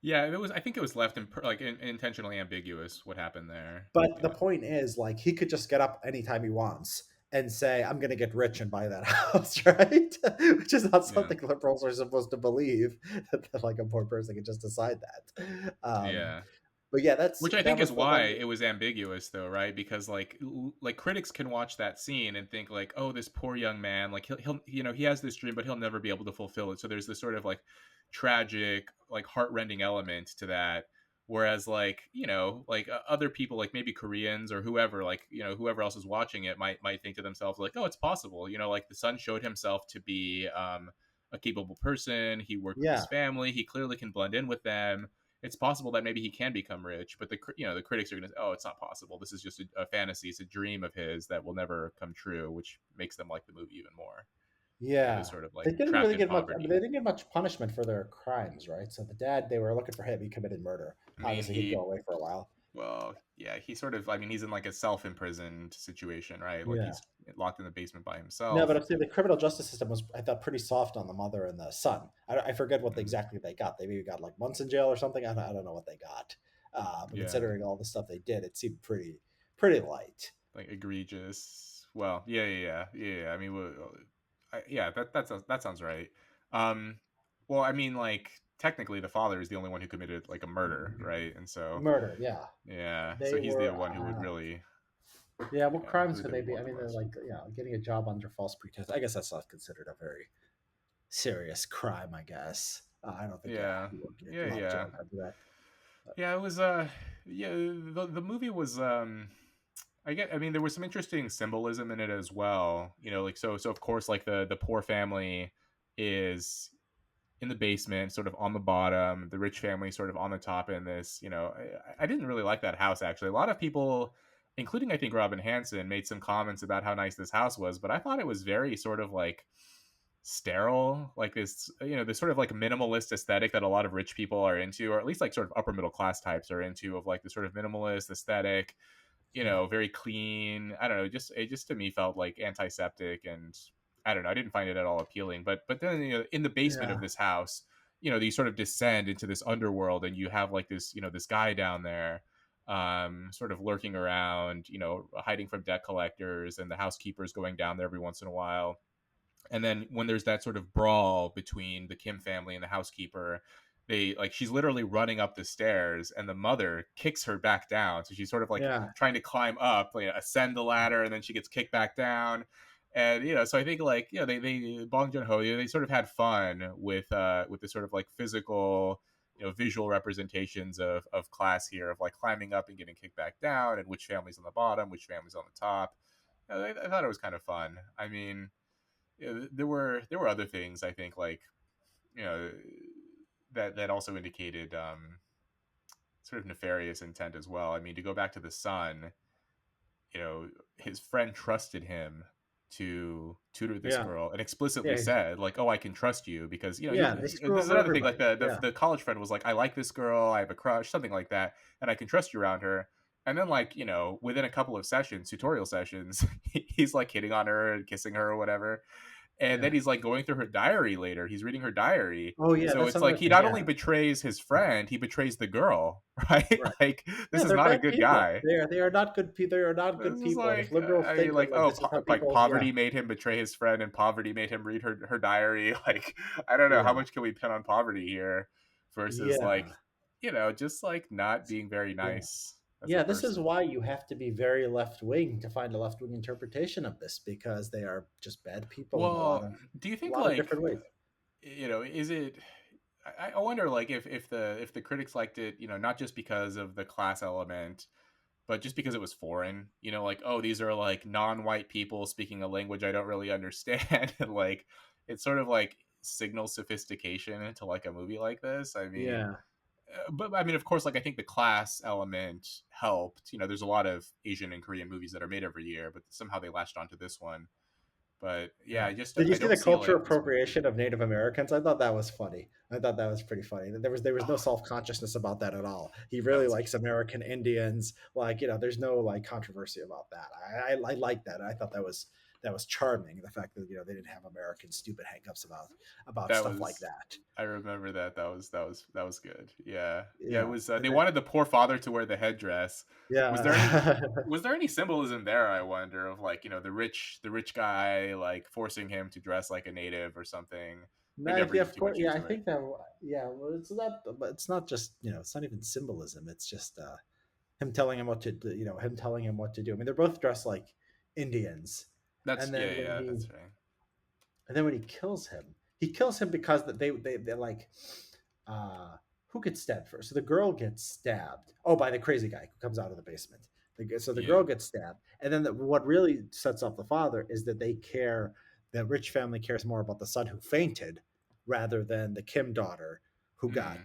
yeah, it was I think it was left like intentionally ambiguous what happened there. But the point is, like, he could just get up anytime he wants and say, "I'm going to get rich and buy that house," right? Which is not Yeah. something liberals are supposed to believe that like a poor person can just decide that. Yeah. But yeah, that's Which I that think is was the why one. it was ambiguous though, right? Because like critics can watch that scene and think like, "Oh, this poor young man, like he'll he has this dream but he'll never be able to fulfill it." So there's this sort of like tragic, like heartrending element to that. Whereas like, like other people like maybe Koreans or whoever, like, whoever else is watching it might think to themselves like, "Oh, it's possible." Like the son showed himself to be a capable person. He worked with his Yeah, family. He clearly can blend in with them. It's possible that maybe he can become rich, but the critics are going to say, oh, it's not possible. This is just a fantasy. It's a dream of his that will never come true, which makes them like the movie even more. They're yeah. sort of They like didn't trapped really in get much. I mean, they poverty. didn't get much punishment for their crimes, right? So the dad, they were looking for him. He committed murder. I mean, Obviously, he'd go away for a while. yeah, he sort of, I mean, he's in like a self-imprisoned situation, right? Like Yeah. he's locked in the basement by No, but himself. I'm saying the criminal justice system was, I thought, pretty soft on the mother and the son. I forget what Mm, exactly they got. They maybe got like months in jail or something. I don't know what they got. But yeah, considering all the stuff they did, it seemed pretty light. like egregious. Well, yeah. I mean, yeah, that sounds right. Um, well, I mean, like technically, the father is the only one who committed like a murder, right? And so, Murder, yeah. yeah, so They he's the were, one who would really, yeah. What yeah, crimes who could they they would be? I want the mean, they're most. like, getting a job under false pretense. I guess that's not considered a very serious crime. I guess I don't think Yeah, you would get yeah, a lot of yeah, jail time for that. But yeah. It was yeah. The movie was I mean, there was some interesting symbolism in it as well. Like so of course, like the poor family is in the basement, sort of on the bottom. The rich family sort of on the top in this. I didn't really like that house actually. A lot of people, including I think Robin Hanson, made some comments about how nice this house was, but I thought it was very sort of like sterile, like this this sort of like minimalist aesthetic that a lot of rich people are into, or at least like sort of upper middle class types are into, of like the sort of minimalist aesthetic, yeah, very clean. I don't know, just it just to me felt like antiseptic, and I don't know, I didn't find it at all appealing. But then in the basement of yeah. this house, you sort of descend into this underworld, and you have like this, this guy down there, sort of lurking around, hiding from debt collectors, and the housekeeper's going down there every once in a while. And then when there's that sort of brawl between the Kim family and the housekeeper, they like she's literally running up the stairs, and the mother kicks her back down. So she's sort of like Yeah, trying to climb up, ascend the ladder, and then she gets kicked back down. And so I think, like, they Bong Joon Ho, they sort of had fun with the sort of like physical, visual representations of class here, of like climbing up and getting kicked back down, and which family's on the bottom, which family's on the top. I thought it was kind of fun. I mean, there were other things, I think, like, you know that also indicated sort of nefarious intent as well. I mean, to go back to the son, his friend trusted him to tutor this yeah, girl, and explicitly yeah, said, like, "Oh, I can trust you because yeah. They screw this is over another thing. Like, everybody. the Yeah, the college friend was like, "I like this girl, I have a crush," something like that, and I can trust you around her. And then, like, within a couple of sessions, tutorial sessions, he's like hitting on her and kissing her or whatever. And then yeah. he's like going through her diary later. He's reading her diary. Oh yeah, So that's it's another like he thing. not Yeah, only betrays his friend, he betrays the girl, right? right. Like, this Yeah, is they're not a bad good people. guy. They are not good people. They are not good This is people. And if like, liberals I mean, think that like, like oh, this is how like people, yeah, poverty made him betray his friend, and poverty made him read her diary. Like, I don't know, how yeah, much can we pin on poverty here, versus, like, yeah, just like not being very yeah. nice as a Yeah, this is person. why you have to be very left wing to find a left wing interpretation of this because they are just bad people in Well, do you a think, lot of like, different ways. is it, I wonder, like, if the critics liked it, not just because of the class element, but just because it was foreign. Like, oh, these are like non-white people speaking a language I don't really understand. And, like, it sort of like signals sophistication into like a movie like this. I mean, Yeah, but I mean, of course, like, I think the class element helped. There's a lot of Asian and Korean movies that are made every year, but somehow they latched onto this one. But yeah, yeah. Did you I see don't the see culture like this movie. appropriation of Native Americans? I thought that was funny. I thought that was pretty funny. There was no self consciousness about that at all. He That really was likes American Indians. Like there's no like controversy about that. I like that. I thought that was charming. The fact that they didn't have American stupid hangups about that stuff like was that. I remember that. That was good. Yeah. Yeah, it Yeah, was, and they then, wanted the poor father to wear the headdress. Was there any yeah. was there any symbolism there, I wonder, of, like, the rich guy, like, forcing him to dress like a native or something? They No, never yeah, use of too course. much Yeah, I into it. think that. Yeah, well, it's not. But it's not just it's not even symbolism. It's just him telling him what to do. Him telling him what to do. I mean, they're both dressed like Indians, That's and Yeah, then yeah, that's right. when he kills him because that they like, uh, who gets stabbed first? So the girl gets stabbed. Oh, by the crazy guy who comes out of the basement. So the Yeah. girl gets stabbed, and then what really sets off the father is that they care. The rich family cares more about the son who fainted rather than the Kim daughter who Hmm.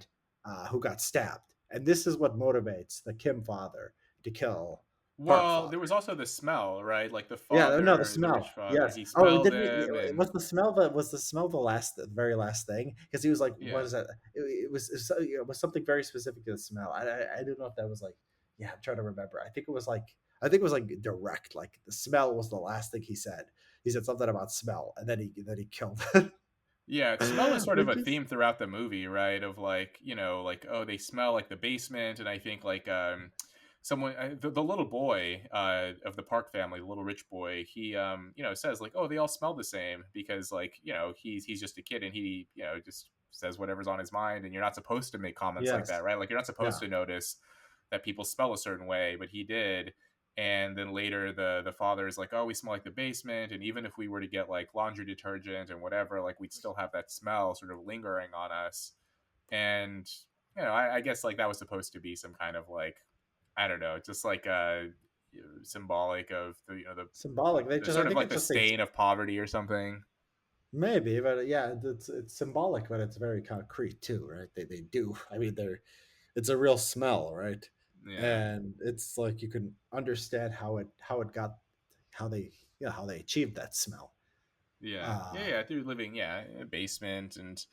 got stabbed. And this is what motivates the Kim father to kill Park Well, there father. was also the smell, right? Like, the Yeah, no, the father, the rich smell. father, Yes. he Oh, and smelled didn't he? him, and Was the smell the very last thing? Because he was like, "What yeah. is that?" It was something very specific to the smell. I don't know if that was like. Yeah, I'm trying to remember. I think it was like direct. Like the smell was the last thing he said. He said something about smell, and then he killed Yeah, smell is it. sort of Which a is theme throughout the movie, right? Of, like, like, oh, they smell like the basement, and I think, like, someone, the little boy, of the Park family, the little rich boy, he, says, like, oh, they all smell the same, because, like, he's just a kid, and he, just says whatever's on his mind, and you're not supposed to make comments like that, yes, right? Like, you're not supposed yeah, to notice that people smell a certain way, but he did. And then later, the father is like, oh, we smell like the basement, and even if we were to get like laundry detergent and whatever, like, we'd still have that smell sort of lingering on us. And I guess, like, that was supposed to be some kind of, like, I don't know, just like, symbolic of the, symbolic. They the just I sort of think like it's the just stain of poverty or something. maybe, but yeah, it's symbolic, but it's very concrete too, right? They do. I mean, it's a real smell, right? Yeah. And it's like you can understand how it got how they how they achieved that smell. Yeah, yeah, Uh yeah. Through living, yeah, in a basement, and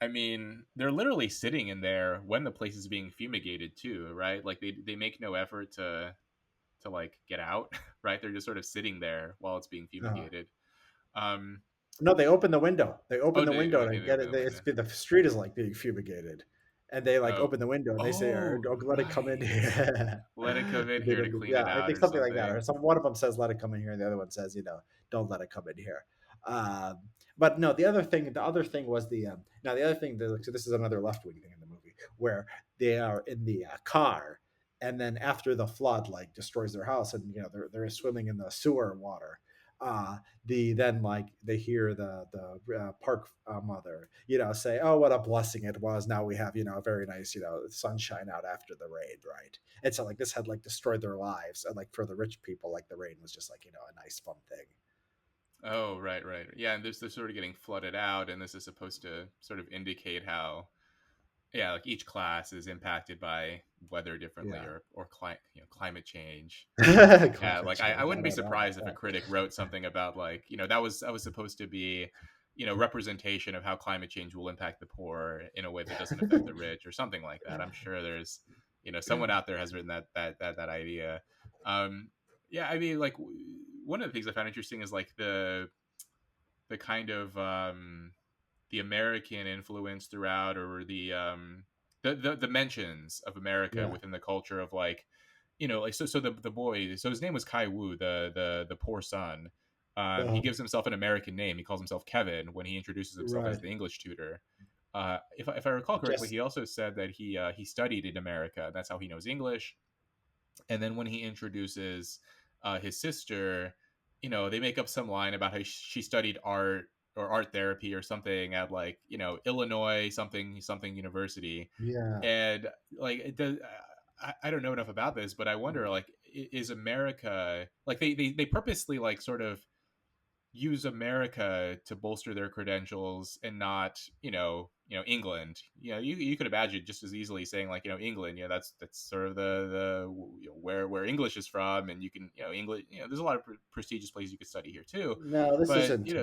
I mean, they're literally sitting in there when the place is being fumigated too, right? Like, they make no effort to like get out, right? They're just sort of sitting there while it's being uh, fumigated. Um, No, they open the window. They open Oh, the do window okay, to they get open it. the It's window. the street is like being fumigated, and they like Oh. open the window and they say, Oh, "Oh, let it come in right. here." Let it come in They here to don't clean it yeah, I out think or something like that. Or something. one of them says, "Let it come in here," and the other one says, "Don't let it come in here." But no, the other thing was now the other thing. So this is another left wing thing in the movie where they are in the car, and then after the flood like destroys their house, and they're swimming in the sewer water. The then like they hear the park mother say, "Oh, what a blessing it was, now we have a very nice sunshine out after the rain," right? And so like this had like destroyed their lives, and like for the rich people like the rain was just like a nice fun thing. Oh, right, right. Yeah, and this they're sort of getting flooded out, and this is supposed to sort of indicate how, yeah, like each class is impacted by weather differently, Yeah. or climate change. Yeah, Climate like I change, I wouldn't be don't know about surprised if a critic wrote something about, like, that was supposed to be, representation of how climate change will impact the poor in a way that doesn't affect that. the rich, or something like that. I'm sure there's, someone out there has written that idea. Um, yeah, I mean, like, one of the things I found interesting is like the kind of the American influence throughout, or the mentions of America Yeah. within the culture of, like, like, so the boy, so his name was Kai Wu, the poor son. He Uh, gives himself an American name. He calls himself Kevin when he introduces himself as right. the English tutor. If I recall correctly, Just he also said that he studied in America, and that's how he knows English. And then when he introduces his sister, they make up some line about how she studied art or art therapy or something at, like, Illinois something university. yeah. And like it does, I don't know enough about this, but I wonder, like, is America, like, they purposely, like, sort of use America to bolster their credentials, and not, England. You could imagine just as easily saying, like, England. That's sort of where English is from, and you can, English. There's a lot of prestigious places you could study here too, No, this but isn't.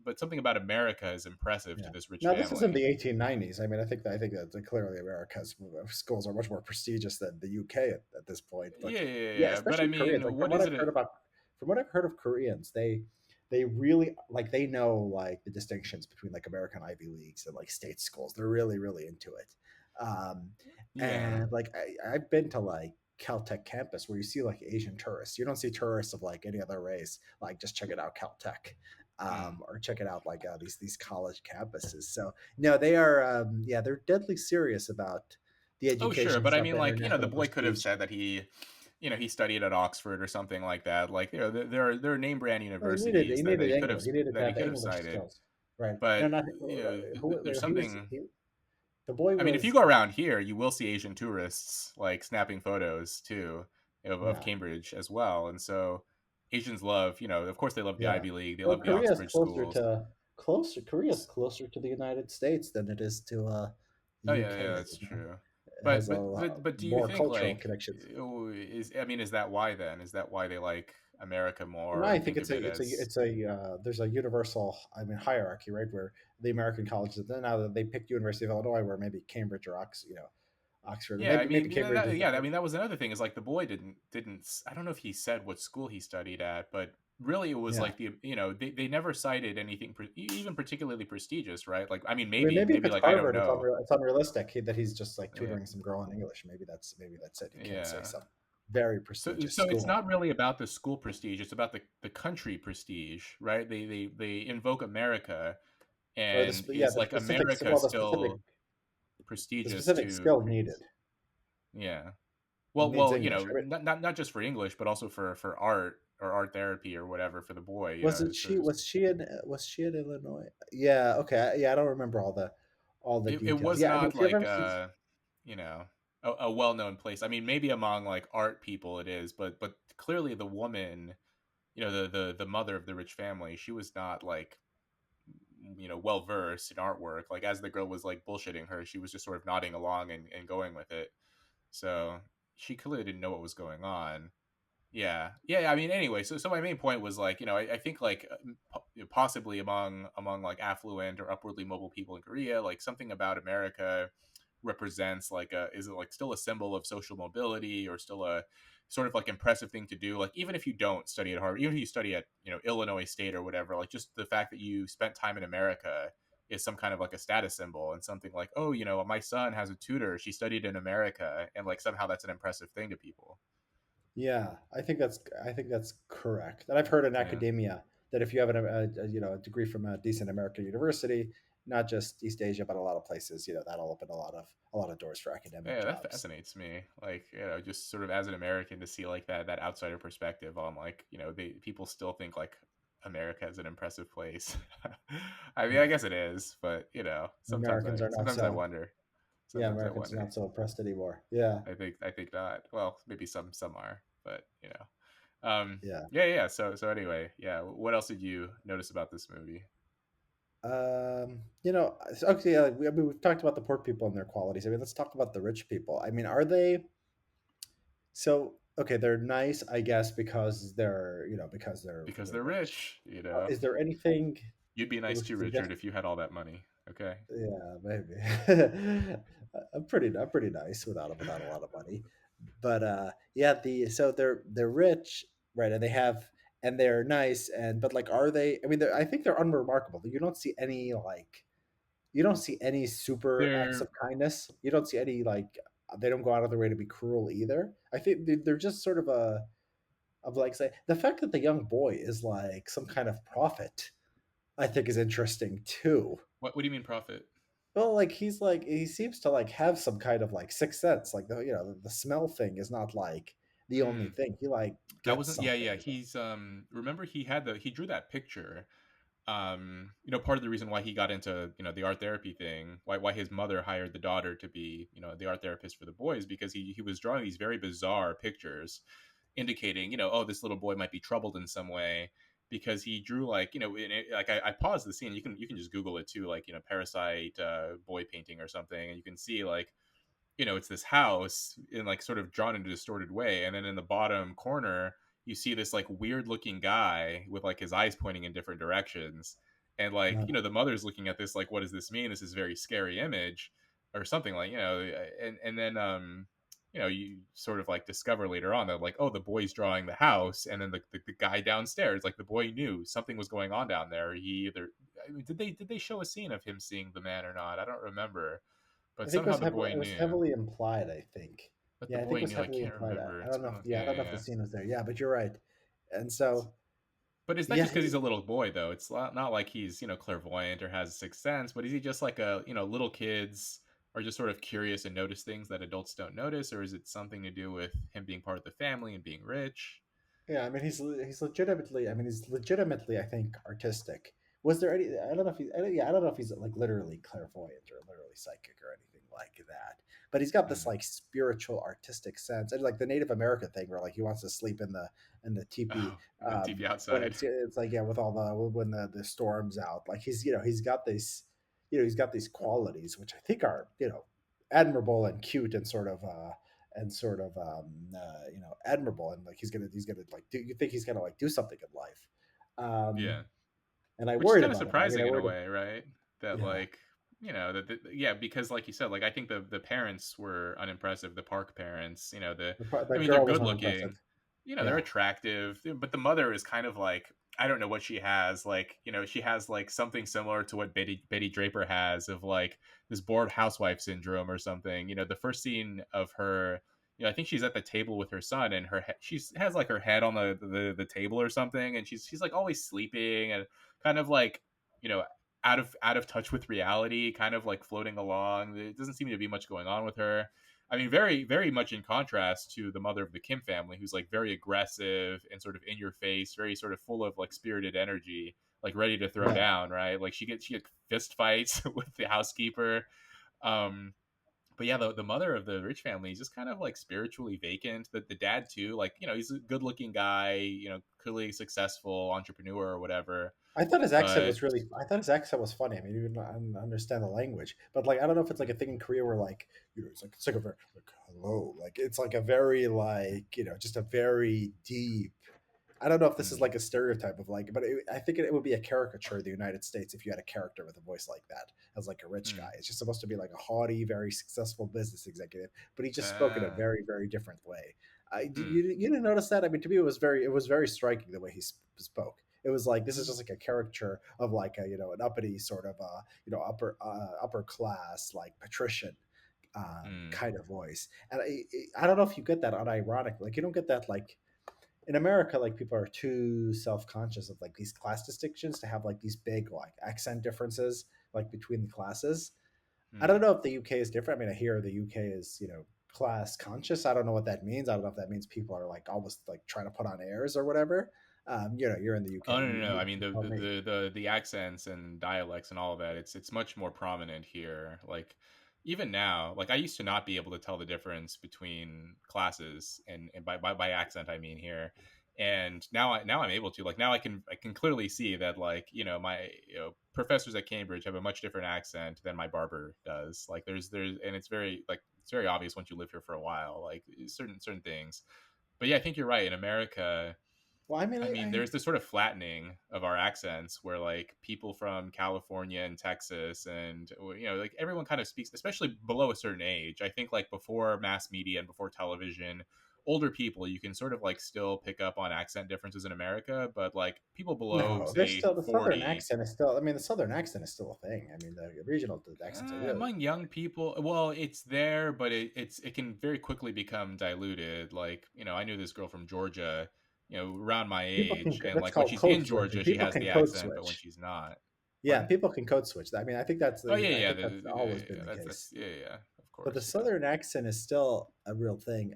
but something about America is impressive to Yeah. this rich Now this is in family. the 1890s. I mean, I think that clearly America's schools are much more prestigious than the UK at this point. But Yeah, yeah, yeah, yeah. But I especially Koreans. mean, Like what is it? from what I've heard of Koreans, they really like they know like the distinctions between like American Ivy Leagues and like state schools. They're really really into it. Um, Yeah. and like I've been to like Caltech campus where you see like Asian tourists. You don't see tourists of like any other race. Like just check it out, Caltech, Mm. or check it out like these college campuses. So no, they are yeah, they're deadly serious about the Oh, sure, educations but I of mean, the like, the international boy could have prestige. said that he studied at Oxford or something like that. Like, there are name brand Well, universities he that needed they could have English. He needed to that he have could have English cited. skills, right? No, But not there's he was. something. The boy I mean, if you was. go around here, you will see Asian tourists, like, snapping photos too, of Yeah, Cambridge as well. And so Asians love, of course, they love the yeah. Ivy League, they Well, love the Oxford schools. Korea is closer to the United States than it is to the Oh, yeah, UK. yeah, that's true. It But has a but lot but but do you more think, cultural like, connections. is I mean, is that why then? Is that why they like America No, more I and think think of it as? there's a universal, I mean, hierarchy, right? Where the American colleges, then now that they picked University of Illinois, where maybe Cambridge or Oxford, or Yeah, I maybe mean, Cambridge is yeah, I mean, that was another thing, is like the boy didn't I don't know if he said what school he studied at, but really it was yeah. like they never cited anything even particularly prestigious, right? Like, I mean, I mean, maybe if maybe, it's like, I don't Harvard, know. it's unrealistic that he's just like Yeah, tutoring some girl in English. Maybe that's it. You can't say yeah. some very So prestigious so it's school. not really about the school prestige; it's about the country prestige, right? They invoke America, Or and yeah, is, like, America still the prestigious specific to skill needed. yeah. It needs Well, English. I mean, not just for English, but also for art, or art therapy, or whatever, for the boy. So was she in Illinois? Yeah. Okay. Yeah, I don't remember all the it details. was Yeah. I mean, not if you like ever you know a well known place. I mean, maybe among, like, art people it is, but clearly the woman, the mother of the rich family, she was not, like, well versed in artwork. Like, as the girl was, like, bullshitting her, she was just sort of nodding along and going with it. So she clearly didn't know what was going on. Yeah, yeah. I mean, anyway, so my main point was, like, I think, like, possibly among like affluent or upwardly mobile people in Korea, like, something about America represents, like, is it, like, still a symbol of social mobility, or still a sort of like impressive thing to do. Like even if you don't study at Harvard, even if you study at Illinois State or whatever, like just the fact that you spent time in America is some kind of like a status symbol and something like, oh, my son has a tutor, she studied in America, and like somehow that's an impressive thing to people. Yeah, I think that's correct. And I've heard in Yeah. academia that if you have a degree from a decent American university, not just East Asia but a lot of places, that'll open a lot of doors for academic Yeah, that jobs. fascinates me. Like, just sort of as an American to see like that outsider perspective on like, people still think like America is an impressive place. I mean, I Yeah, guess it is, but sometimes Americans I are not sometimes I so. wonder. Yeah, Sometimes I Americans are wonder. not so oppressed anymore. Yeah, I think not. Well, maybe some are, but yeah. yeah, yeah. So anyway, yeah. What else did you notice about this movie? Okay. Yeah, I mean, we've talked about the poor people and their qualities. I mean, let's talk about the rich people. I mean, are they so? Okay, they're nice, I guess, because they're Because they're rich. rich. Is there anything You'd be nice which too, Richard, suggests? if you had all that money. Okay. Yeah, maybe. I'm pretty nice without a lot of money, but yeah. They're rich, right? And they're nice, but like, are they? I mean, I think they're unremarkable. You don't see any super acts of They're kindness. You don't see any like they don't go out of their way to be cruel either. I think they're just sort of like say the fact that the young boy is like some kind of prophet. I think is interesting too. what do you mean profit? Well, like he seems to like have some kind of like sixth sense. Like the smell thing is not like the only Hmm. thing. He like That gets wasn't, yeah, something. yeah. He's remember he drew that picture. Part of the reason why he got into, the art therapy thing, why his mother hired the daughter to be, the art therapist for the boys, because he was drawing these very bizarre pictures indicating, oh, this little boy might be troubled in some way, because he drew like, like I paused the scene. You can just Google it too, like, Parasite boy painting or something, and you can see like, it's this house in like sort of drawn in a distorted way, and then in the bottom corner you see this like weird looking guy with like his eyes pointing in different directions, and like, Uh, the mother's looking at this like, what does this mean? This is a very scary image or something, like, and then you sort of like discover later on that like, oh, the boy's drawing the house, and then the guy downstairs, like the boy knew something was going on down there. He either, I mean, did they show a scene of him seeing the man or not? I don't remember, but I think somehow the boy it was knew. heavily implied. I think. But the Yeah, I think boy it was knew. I heavily can't implied. remember. I It's don't know. one of those. Yeah, I Yeah, don't know yeah, if the yeah. scene was there. Yeah, but you're right. And so But is that yeah, just because he's a little boy though? It's not like he's, clairvoyant or has a sixth sense. But is he just like a, little kids are just sort of curious and notice things that adults don't notice, or is it something to do with him being part of the family and being rich? yeah, I mean, he's legitimately. I mean, he's legitimately. I think artistic. Was there any? I don't know if he's. Yeah, I don't know if he's like literally clairvoyant or literally psychic or anything like that. But he's got this Mm. like spiritual, artistic sense, and like the Native American thing, where like he wants to sleep in the teepee Oh, in the TV when outside. it's like yeah, with all the when the storms out. Like he's got this, he's got these qualities which I think are admirable and cute and sort of admirable, and like he's gonna like do you think he's gonna like do something in life. Yeah. And I Which is worried kind of about him. I mean, I surprising in a worried. way, right? That Yeah, like, yeah, because like you said, like I think the parents were unimpressive. The Park parents, I that mean, they're girl was good unimpressive. looking, they're Yeah, attractive, but the mother is kind of like, I don't know what she has. Like, she has like something similar to what Betty Draper has, of like this bored housewife syndrome or something. The first scene of her, I think she's at the table with her son, and she has like her head on the table or something, and she's like always sleeping and kind of like, you know out of touch with reality, kind of like floating along. There doesn't seem to be much going on with her. I mean, very very much in contrast to the mother of the Kim family, who's like very aggressive and sort of in your face, very sort of full of like spirited energy, like ready to throw yeah. down, right? Like she gets fist fights with the housekeeper. um but yeah, the mother of the rich family is just kind of like spiritually vacant. The dad too, like, he's a good looking guy, clearly successful entrepreneur or whatever. I thought his accent But was really. I thought his accent was funny. I mean, even I didn't understand the language, but like I don't know if it's like a thing in Korea where like it's like a very like hello, like it's like a very like just a very deep. I don't know if this is mm, like a stereotype of like, but I think it would be a caricature of the United States if you had a character with a voice like that as like a rich guy. mm, It's just supposed to be like a haughty, very successful business executive, but he just spoke in a uh, very, very different way. Hmm. You didn't notice that? I mean, to me, it was very striking the way he spoke. It was like this is just like a caricature of like a, an uppity sort of upper class like patrician Hmm. kind of voice. And I don't know if you get that unironic. Like you don't get that like in America, like people are too self conscious of like these class distinctions to have like these big like accent differences like between the classes. I don't Hmm. know if the UK is different. I mean, I hear the UK is, class conscious. I don't know what that means. I don't know if that means people are like almost like trying to put on airs or whatever. You're in the UK. Oh no, no, no. I mean You tell me. the accents and dialects and all of that. It's much more prominent here. Like even now, like I used to not be able to tell the difference between classes, and by accent I mean here. And now I'm able to. Like now I can clearly see that like my professors at Cambridge have a much different accent than my barber does. Like there's and it's very obvious once you live here for a while. Like certain things. But yeah, I think you're right. In America, Well, I mean, I mean, there's this sort of flattening of our accents where like people from California and Texas and like everyone kind of speaks, especially below a certain age. I think like before mass media and before television, older people you can sort of like still pick up on accent differences in America, but like people below no, there's say still the southern 40, accent is still. I mean, the southern accent is still a thing. I mean, the regional accents are really. among young people, well, it's there, but it can very quickly become diluted. Like I knew this girl from Georgia, around my People can. age, and That's like when called she's code in switching. Georgia she People has can the code accent, but when switch. she's not, Yeah, pardon. people can code switch. I mean, I think that's Oh yeah, I yeah, think that's always been yeah, the that's case. yeah, yeah, of But the course, yeah. southern accent is still a real thing.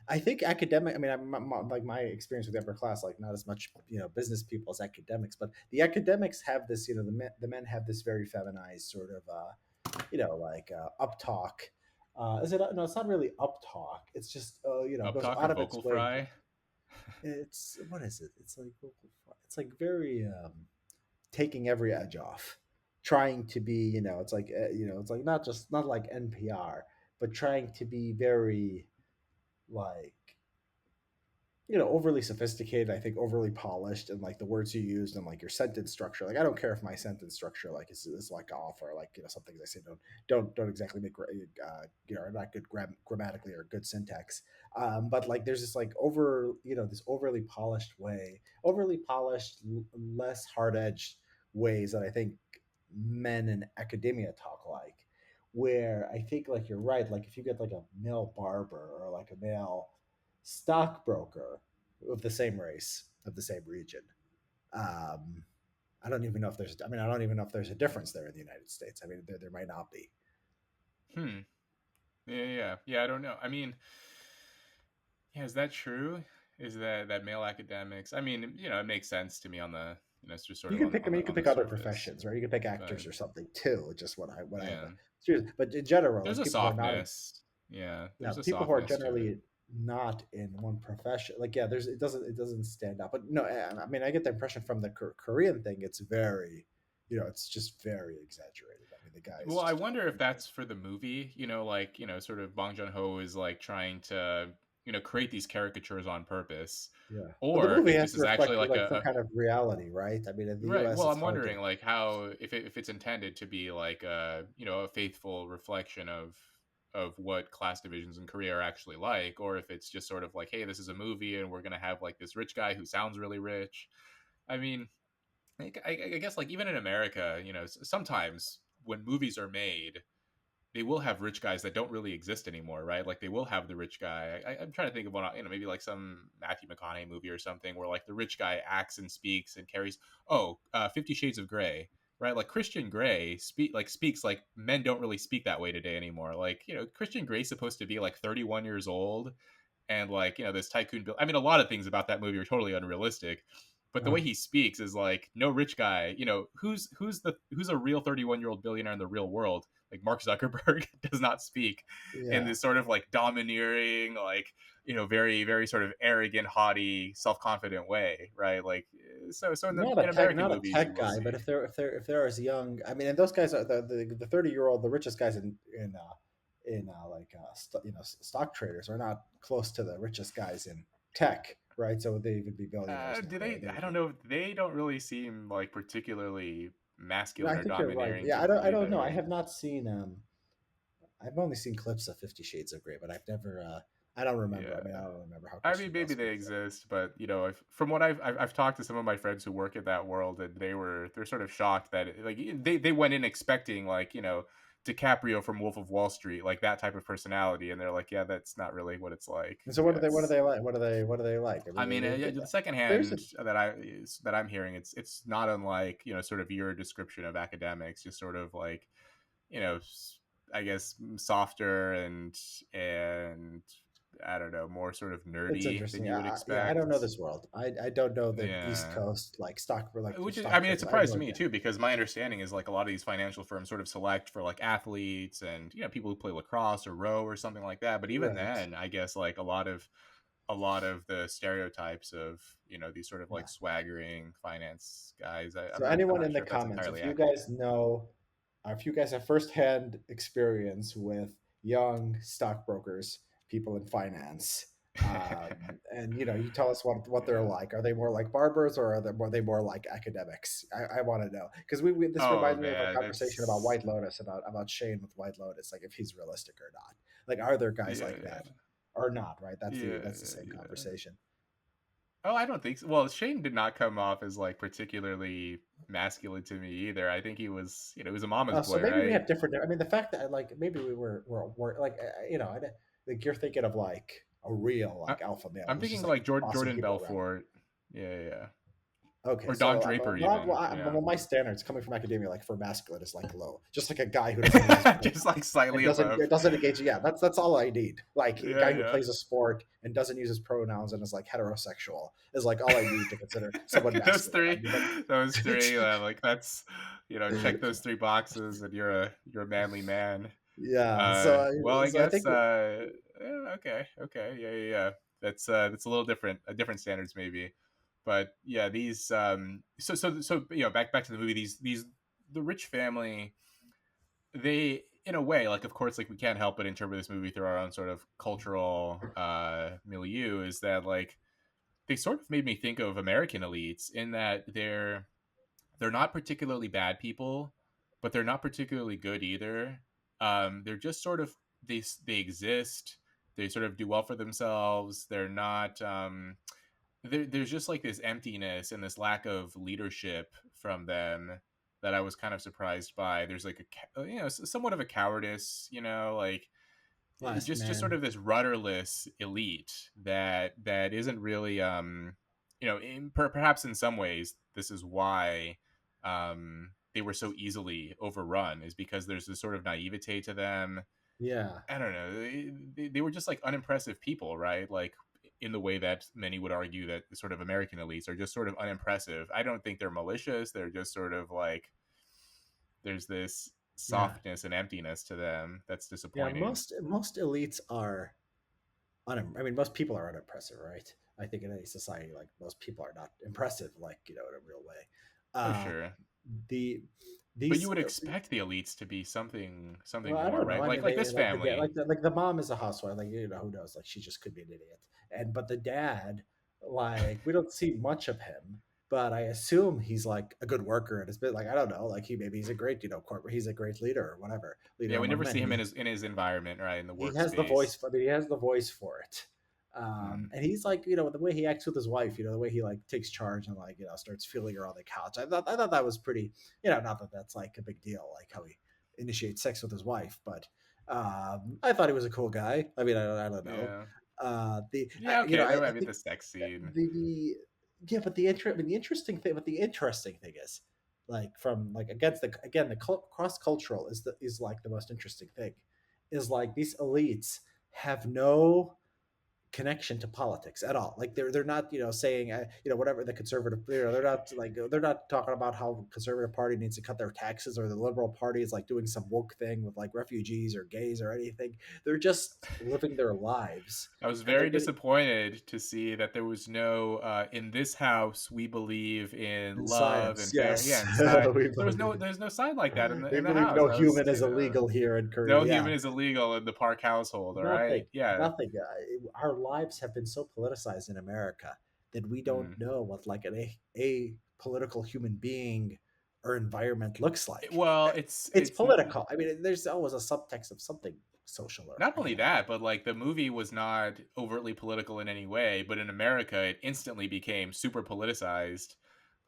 I think academic. I mean, like my experience with the upper class, like not as much business people as academics, but the academics have this. The men have this very feminized sort of like up talk. Is it? No, it's not really up talk. It's just Up goes talk or out of its vocal way. fry. It's what is it? It's like it's like very taking every edge off, trying to be it's like it's like not like NPR, but trying to be very like overly sophisticated. I think overly polished, and like the words you used and like your sentence structure. Like I don't care if my sentence structure like is like off, or like some things I say don't exactly make are not good grammatically or good syntax. But like there's this like this overly polished way, overly polished, less hard edged ways that I think men in academia talk like. Where I think like you're right, like if you get like a male barber or like a male stockbroker of the same race, of the same region. Um, I don't even know if there's. I mean, I don't even know if there's a difference there in the United States. I mean, there might not be. Hmm. Yeah, yeah, yeah. I don't know. I mean, yeah, is that true? Is that male academics? I mean, it makes sense to me on the it's just sort You of can pick. I mean, you can on the pick other surface, professions, right? You can pick but actors or something too. Just what I have yeah, but in general, there's like a people who are not in, softness. Yeah, yeah, there's a people who are softness to it. generally not in one profession. Like, yeah, there's it doesn't stand out. But no, I mean, I get the impression from the Korean thing. It's very, it's just very exaggerated. I mean, the guy is Well, I just wonder if that's for the movie, like, sort of Bong Joon-ho is like trying to, create these caricatures on purpose, yeah. But the or if movie it has just to is actually reflect like like some kind of reality, right? I mean, in the right. U.S., Well, it's I'm hard to. wondering like how if it's intended to be like a faithful reflection of what class divisions in Korea are actually like, or if it's just sort of like, hey, this is a movie and we're gonna have like this rich guy who sounds really rich. I mean, I guess like even in America, sometimes when movies are made, they will have rich guys that don't really exist anymore, right? Like they will have the rich guy. I'm trying to think of one, maybe like some Matthew McConaughey movie or something where like the rich guy acts and speaks and carries. Oh, 50 Shades of Grey, right? Like Christian Grey speaks like men don't really speak that way today anymore. Like Christian Grey's supposed to be like 31 years old, and like this tycoon bill. I mean, a lot of things about that movie are totally unrealistic, but the way Uh, he speaks is like no rich guy. Who's a real 31-year-old billionaire in the real world? Like Mark Zuckerberg does not speak in yeah, this sort of like domineering, like very very sort of arrogant, haughty, self confident way, right? Like so in the in American not a movies, you tech will guy, see. but if they're as young, I mean, and those guys are the 30-year-old, the richest guys stock traders are not close to the richest guys in tech, right? So would they even be billionaires Do nowadays? they? I don't know. They don't really seem like particularly No, masculine I or think you're right. domineering Yeah, to me I don't know. I either. have not seen. I've only seen clips of 50 Shades of Grey, but I've never. I don't remember. I Yeah. mean, I don't remember how I mean, Christian maybe Bale's they movies are. exist, but from what I've talked to some of my friends who work in that world, and they're sort of shocked that like they went in expecting like DiCaprio from Wolf of Wall Street, like that type of personality, and they're like, yeah, that's not really what it's like. And so, what do It's they like? What do they like? I I mean, mean, yeah, the there's secondhand that I'm hearing, it's not unlike sort of your description of academics, just sort of like you know, I guess softer and I don't know, more sort of It's nerdy than interesting. you would Yeah, I don't know expect. this world. I don't know the East Yeah. Coast like Which is, I mean, it stockbroker. I have surprised no me idea. too because my understanding is like a lot of these financial firms sort of select for like athletes and people who play lacrosse or row or something like that. But even Right. then, I guess like a lot of the stereotypes of these sort of Yeah. like swaggering finance guys. So I'm anyone not in the sure if that's comments, entirely if you accurate. guys know, if you guys have firsthand experience with young stockbrokers, people in finance, and you tell us what they're Yeah. like. Are they more like barbers, or are they more like academics? I want to know because this Oh reminds me of our man, conversation about it's White Lotus, about Shane with White Lotus, like if he's realistic or not. Like, are there guys yeah, like that yeah, or not? Right? yeah, That's the yeah, same yeah. conversation. Oh, I don't think so. Well, Shane did not come off as like particularly masculine to me either. I think he was a mama's So boy, maybe we right? have different. I mean, the fact that like maybe were like like you're thinking of like a real I, like alpha male I'm who's just thinking like like bossing Jordan people around. Belfort. Yeah, yeah, yeah. Okay, Or Don so Draper even. Yeah, my standards coming from academia like for masculine is like low, just like a guy who doesn't use his just pronouns like slightly and above. doesn't engage. Yeah, that's all I need. Like a Yeah, guy who yeah. plays a sport and doesn't use his pronouns and is like heterosexual is like all I need to consider someone those masculine. I three, mean, but those three. Like that's check those three boxes, and you're a manly man. yeah, Well, I I guess. think Yeah, okay, okay, yeah, yeah, yeah. That's a little different, different standards maybe, but yeah, these. So back to the movie. These the rich family. They, in a way, like of course, like we can't help but interpret this movie through our own sort of cultural milieu. Is that like they sort of made me think of American elites in that they're not particularly bad people, but they're not particularly good either. They're just sort of they exist. They sort of do well for themselves. They're not. There's just like this emptiness and this lack of leadership from them that I was kind of surprised by. There's like somewhat of a cowardice, like last just sort man. of this rudderless elite that isn't really perhaps in some ways this is why they were so easily overrun is because there's this sort of naivete to them. Yeah. I don't know, they were just like unimpressive people, right? Like in the way that many would argue that the sort of American elites are just sort of unimpressive. I don't think they're malicious. They're just sort of like there's this Yeah. softness and emptiness to them that's Yeah, disappointing. most elites are I mean, most people are unimpressive, right? I think in any society, like most people are not impressive, like in a real way. Oh, Uh, sure. the But you these would expect the elites to be something Well, I more, don't know. right? I Like mean, like they this like family. like the mom is a housewife, like who knows? Like she just could be an idiot, and but the dad, like we don't see much of him, but I assume he's like a good worker and it's been like I don't know, like he's a great corporate, he's a great leader or whatever, leader Yeah, we among never men. see him in his environment, right? In the He has the workspace. voice. I mean, he has the voice for it. Hmm. And he's like, the way he acts with his wife, the way he like takes charge and like, starts feeling her on the couch. I thought that was pretty, not that that's like a big deal, like how he initiates sex with his wife, but I thought he was a cool guy. I mean, I don't know. Yeah. The Yeah. Okay. I There might be think the sex scene. the yeah, but I mean, the interesting thing is like from like against the again the cross cultural is like the most interesting thing is like these elites have no connection to politics at all. Like they're not saying whatever the conservative they're not talking about how conservative party needs to cut their taxes or the liberal party is like doing some woke thing with like refugees or gays or anything. They're just living their lives I was and they're very getting disappointed to see that there was no in this house we believe in in love science. and fair, yeah, Yes, and side. we believe There's no side like that in we the believe house. no I was human is illegal here in no Korea. Yeah, human is illegal in the Park household. All right. nothing, Yeah. nothing. Our lives have been so politicized in America that we don't Mm. know what like a political human being or environment looks like. Well, It's political. I mean, there's always a subtext of something social or Not only economic. that, but like the movie was not overtly political in any way, but in America it instantly became super politicized.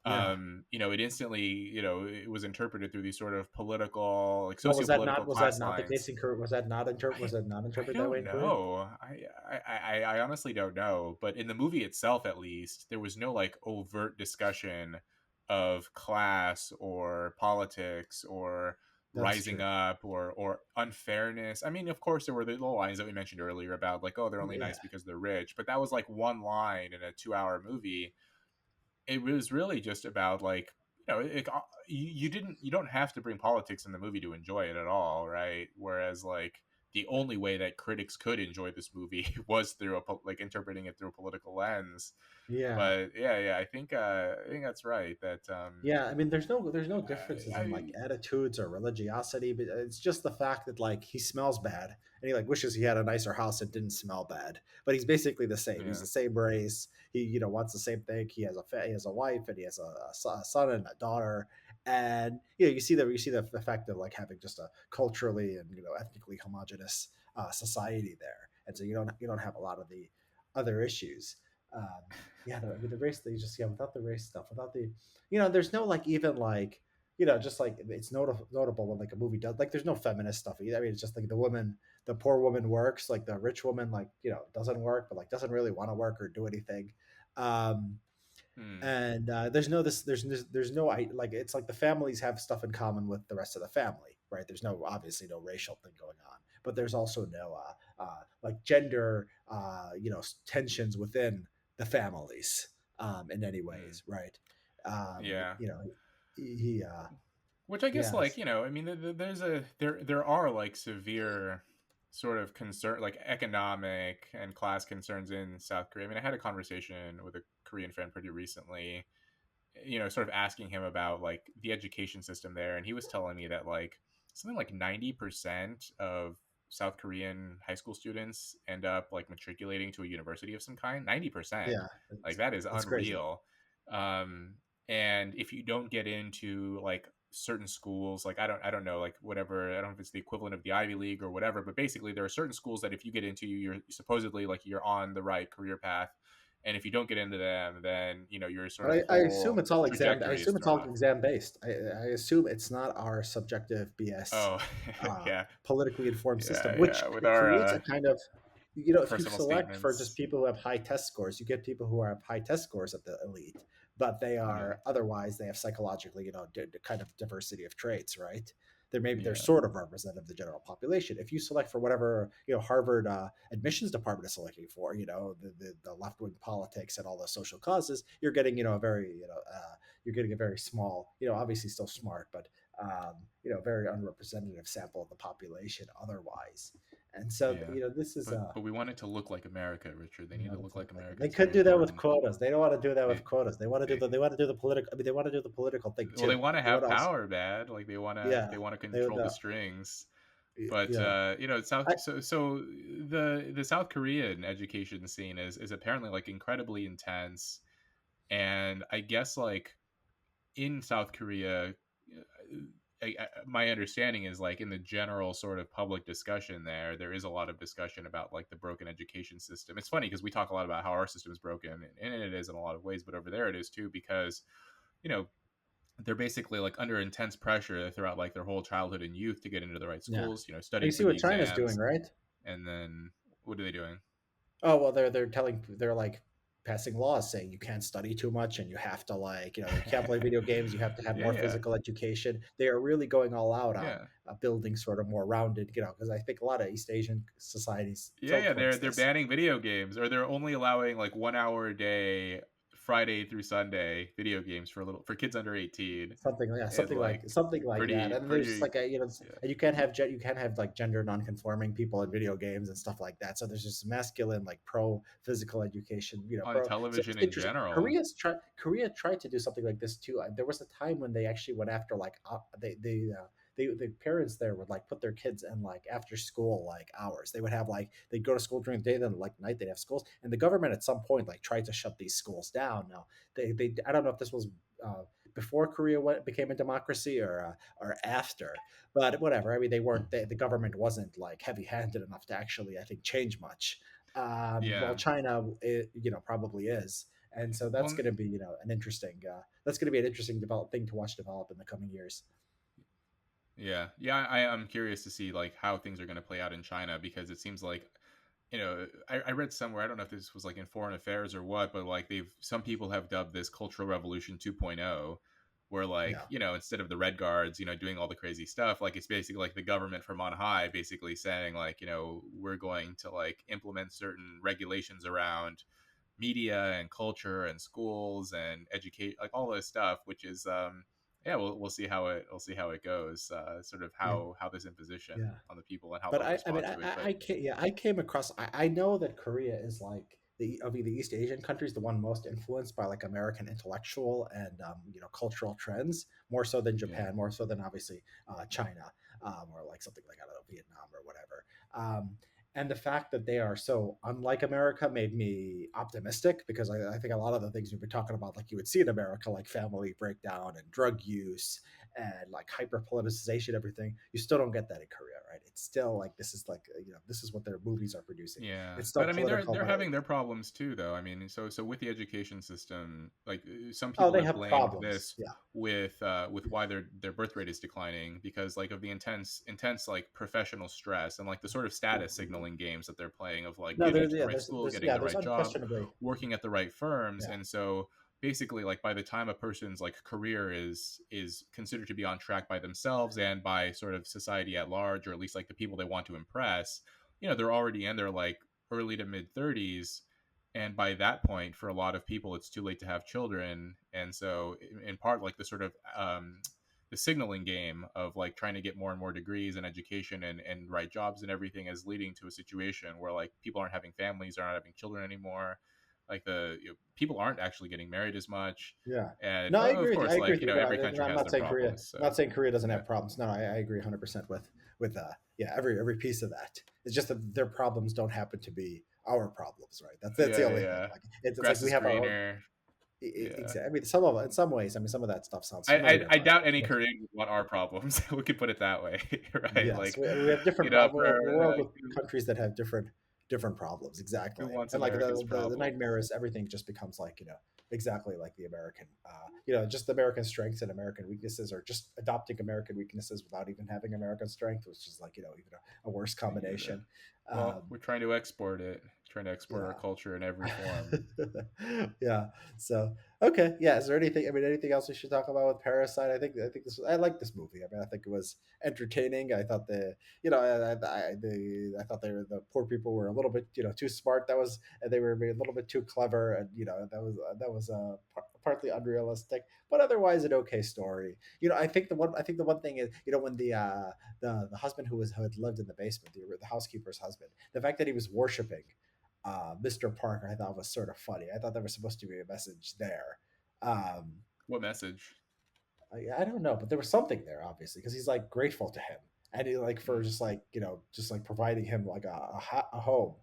Yeah. It instantly, it was interpreted through these sort of political, like Well, was that not socio-political was that class not the case lines. in Korea? Was that not I interpreted that way don't in Korea? know. I honestly don't know. But in the movie itself, at least, there was no like overt discussion of class or politics or That's rising true. up or unfairness. I mean, of course, there were the little lines that we mentioned earlier about like, oh, they're only Yeah. nice because they're rich. But that was like one line in a 2-hour movie. It was really just about like, you don't have to bring politics in the movie to enjoy it at all, right? Whereas like the only way that critics could enjoy this movie was through like interpreting it through a political lens. Yeah. But yeah, I think that's right. That Yeah, I mean, there's no differences in like I attitudes or religiosity, but it's just the fact that like he smells bad and he like wishes he had a nicer house that didn't smell bad. But he's basically the same. He's yeah. the same race. He wants the same thing. He has a wife and he has a son and a daughter. And you see the effect of like having just a culturally and ethnically homogenous society there, and so you don't have a lot of the other issues. Um, yeah, I mean the race they just without the race stuff, without the there's no like even like just like it's notable when like a movie does like there's no feminist stuff either. I mean it's just like the poor woman works, like the rich woman like doesn't work, but like doesn't really want to work or do anything. Um, Hmm. and there's no like it's like the families have stuff in common with the rest of the family, right? There's no obviously no racial thing going on, but there's also no like gender tensions within the families in any Hmm. ways, right? Yeah. He Which I guess, like, yes, I mean, there are like severe sort of concern, like economic and class concerns in South Korea. I mean, I had a conversation with a Korean friend pretty recently, sort of asking him about like the education system there, and he was telling me that like something like 90% of South Korean high school students end up like matriculating to a university of some kind. 90%, yeah, like that is it's crazy. unreal. Um, and if you don't get into like certain schools, like I don't know, like whatever, I don't know if it's the equivalent of the Ivy League or whatever, but basically there are certain schools that if you get into, you're supposedly like you're on the right career path, and if you don't get into them, then your sort of I assume whole it's all exam. I trajectory is assume it's thrown all off. exam based. I assume it's not our subjective BS, Oh, yeah, politically informed system, which yeah, with our creates a kind of if you personal select for just statements. people who have high test scores, you get people who have high test scores at the elite, but they Yeah, are otherwise they have psychologically kind of diversity of traits, right? They're yeah, sort of representative of the general population. If you select for whatever Harvard admissions department is selecting for, the left wing politics and all the social causes, you're getting a very you're getting a very small, obviously still smart, but very unrepresentative sample of the population otherwise. And so yeah. this is But we want it to look like America, Richard. They need to not look to like look like it. America. They It's could very do that with important. quotas. They don't want to do that with They, quotas. They want to do they, the they want to do the political. I mean, they want to do the political thing well, they too. want to They want have to also, power, bad. Like yeah, they want to they would. control the strings. But Yeah, South. I, So the South Korean education scene is apparently like incredibly intense, and I guess like in South Korea, my understanding is like in the general sort of public discussion there is a lot of discussion about like the broken education system. It's funny because we talk a lot about how our system is broken, and it is in a lot of ways, but over there it is too because you know they're basically like under intense pressure throughout like their whole childhood and youth to get into the right yeah. schools, You studying see for the what China's doing, exams, right? and then what are they doing? Oh well, they're like passing laws saying you can't study too much and you have to like you can't play video games. You have to have Yeah, more yeah, physical education. They are really going all out on yeah. building sort of more rounded, because I think a lot of East Asian societies Yeah, tilt yeah, towards they're this. banning video games, or they're only allowing like 1 hour a day, Friday through Sunday, video games for kids under 18, Something, yeah, and like something like that. And then there's just pretty, like yeah, and you can't have like gender non-conforming people in video games and stuff like that. So there's just masculine like pro physical education, on pro. So it's television in interesting. general. Korea tried to do something like this too. There was a time when they actually went after like the parents there would like put their kids in like after school like hours. They would have like they'd go to school during the day, then like night they'd have schools. And the government at some point like tried to shut these schools down. Now they I don't know if this was before Korea became a democracy, or after. But whatever. I mean, the government wasn't like heavy-handed enough to actually, I think, change much. While Yeah. China, probably is, and so that's Well, going to be, an interesting that's going to be an interesting thing to watch develop in the coming years. yeah, yeah. I'm curious to see like how things are going to play out in China because it seems like I read somewhere, I don't know if this was like in Foreign Affairs or what, but like some people have dubbed this Cultural Revolution 2.0, where like Yeah, instead of the Red Guards doing all the crazy stuff, like it's basically like the government from on high basically saying like we're going to like implement certain regulations around media and culture and schools and educate, like all this stuff, which is yeah, we'll see how it goes, sort of yeah, how this imposition yeah. on the people and how But they'll I mean, respond to it. But I came across. I know that Korea is like the East Asian countries, the one most influenced by like American intellectual and cultural trends, more so than yeah. Japan, more so than obviously China, or like something like, I don't know, Vietnam or whatever. And the fact that they are so unlike America made me optimistic, because I think a lot of the things we've been talking about, like you would see in America, like family breakdown and drug use and like hyper politicization, everything, you still don't get that in Korea, right? It's still like, this is like, this is what their movies are producing. Yeah, It's still but I mean, they're political, they're but having their problems too, though. I mean, so with the education system, like some oh, people they have have blamed problems. this Yeah, with why their birth rate is declining because like of the intense like professional stress and like the sort of status signaling games that they're playing of like no, getting there's into the yeah, right school, there's getting the there's right job, unquestionably, working at the right firms, yeah, and so basically like by the time a person's like career is considered to be on track by themselves and by sort of society at large, or at least like the people they want to impress, they're already in their like early to mid 30s, and by that point for a lot of people it's too late to have children, and so in part like the sort of the signaling game of like trying to get more and more degrees and education and right jobs and everything is leading to a situation where like people aren't having families, they're not having children anymore, like people aren't actually getting married as much, yeah. and No, I of agree with you. I course agree like with you. every No, country I'm has not their saying Korea. problems, Not so saying Korea doesn't yeah. have problems. No, I agree 100% with yeah, every piece of that. It's just that their problems don't happen to be our problems, right? That's the Yeah, only thing. yeah. Like it's like Grass we is have our own. greener. Yeah. I mean, some of it, in some ways, I mean, some of that stuff sounds I, familiar, I I but doubt any Korean would want our problems. We could put it that way, right? yes, Like, we have different problems. for We're a world like, with countries that have different problems, who exactly. wants And like America's the nightmare problems? is everything just becomes like, exactly like the American, just the American strengths and American weaknesses, or just adopting American weaknesses without even having American strength, which is like, even a worse Yeah. combination. Well, Um, we're trying to export it, trying to export our yeah. culture in every form. Yeah. So okay. Yeah. Is there anything? I mean, anything else we should talk about with Parasite? I like this movie. I mean, I think it was entertaining. I thought I thought the poor people were a little bit too smart. And they were a little bit too clever, and that was partly unrealistic, but otherwise an okay story. I think the one thing is, when the husband who had lived in the basement, the housekeeper's husband, the fact that he was worshiping Mr. Parker, I thought was sort of funny. I thought there was supposed to be a message there. Um, What message? I don't know, but there was something there, obviously, because he's like grateful to him, and he like for Mm, just like providing him like a home,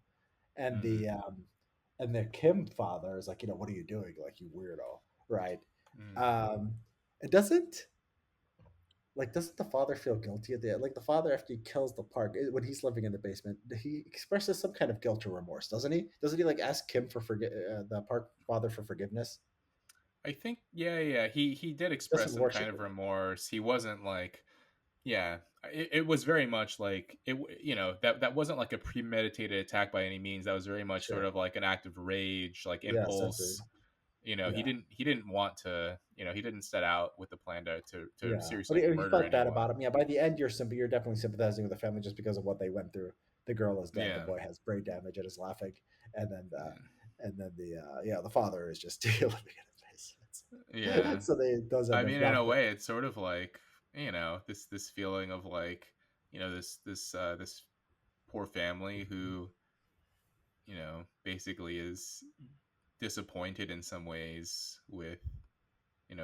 and mm, the Kim father is like, what are you doing, like, you weirdo, right? mm, Um, it doesn't the father feel guilty at the end? Like the father, after he kills the Park, when he's living in the basement, he expresses some kind of guilt or remorse, doesn't he? Doesn't he like ask Kim for the Park father for forgiveness? I think yeah, yeah. He did express Doesn't some kind worship of him. remorse. He wasn't like, yeah. It was very much like that wasn't like a premeditated attack by any means. That was very much sort Sure. of like an act of rage, like Yes, agreed. impulse. He Yeah. didn't want to, he didn't set out with the plan to Yeah. But seriously he murder felt bad about anyone. him. Yeah. By the end, you're definitely sympathizing with the family just because of what they went through. The girl is dead. The Yeah. boy has brain damage and is laughing, and then Yeah. the father is just living in a basement. Yeah. So they does I end up mean, in not. a way, it's sort of like, this feeling of like, this poor family who, basically is disappointed in some ways with,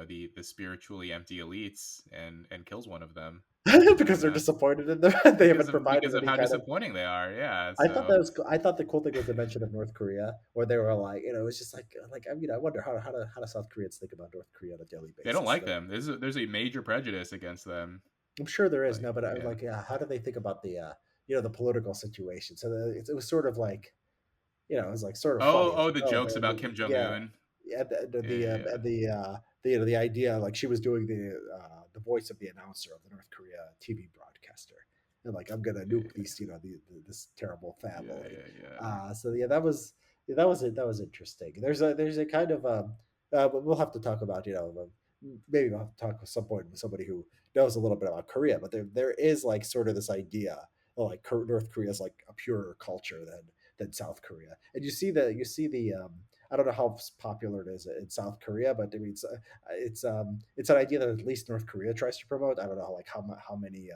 the spiritually empty elites and kills one of them. Because And they're disappointed in them. They haven't provided because of any how kind of. disappointing they are. Yeah. I thought that So was. I thought the cool thing was the mention of North Korea, where they were like, it was just like I mean, I wonder how do South Koreans think about North Korea on a daily they don't basis. like them. There's a major prejudice against them. I'm sure there is Like no, but I was yeah. like, yeah, how do they think about the political situation? So it was sort of like, it was like sort of funny. It's Oh, like, the oh, jokes about Kim Jong yeah, Un. yeah, Yeah, yeah, yeah, the idea like she was doing the voice of the announcer of the North Korea TV broadcaster, and like I'm gonna nuke yeah, these, this terrible yeah, family. yeah, yeah. So yeah, that was interesting. There's a kind of but we'll have to talk about, maybe we'll have to talk at some point with somebody who knows a little bit about Korea, but there is like sort of this idea of like North Korea is like a purer culture than South Korea. And you see the I don't know how popular it is in South Korea, but I mean it's an idea that at least North Korea tries to promote. I don't know like how many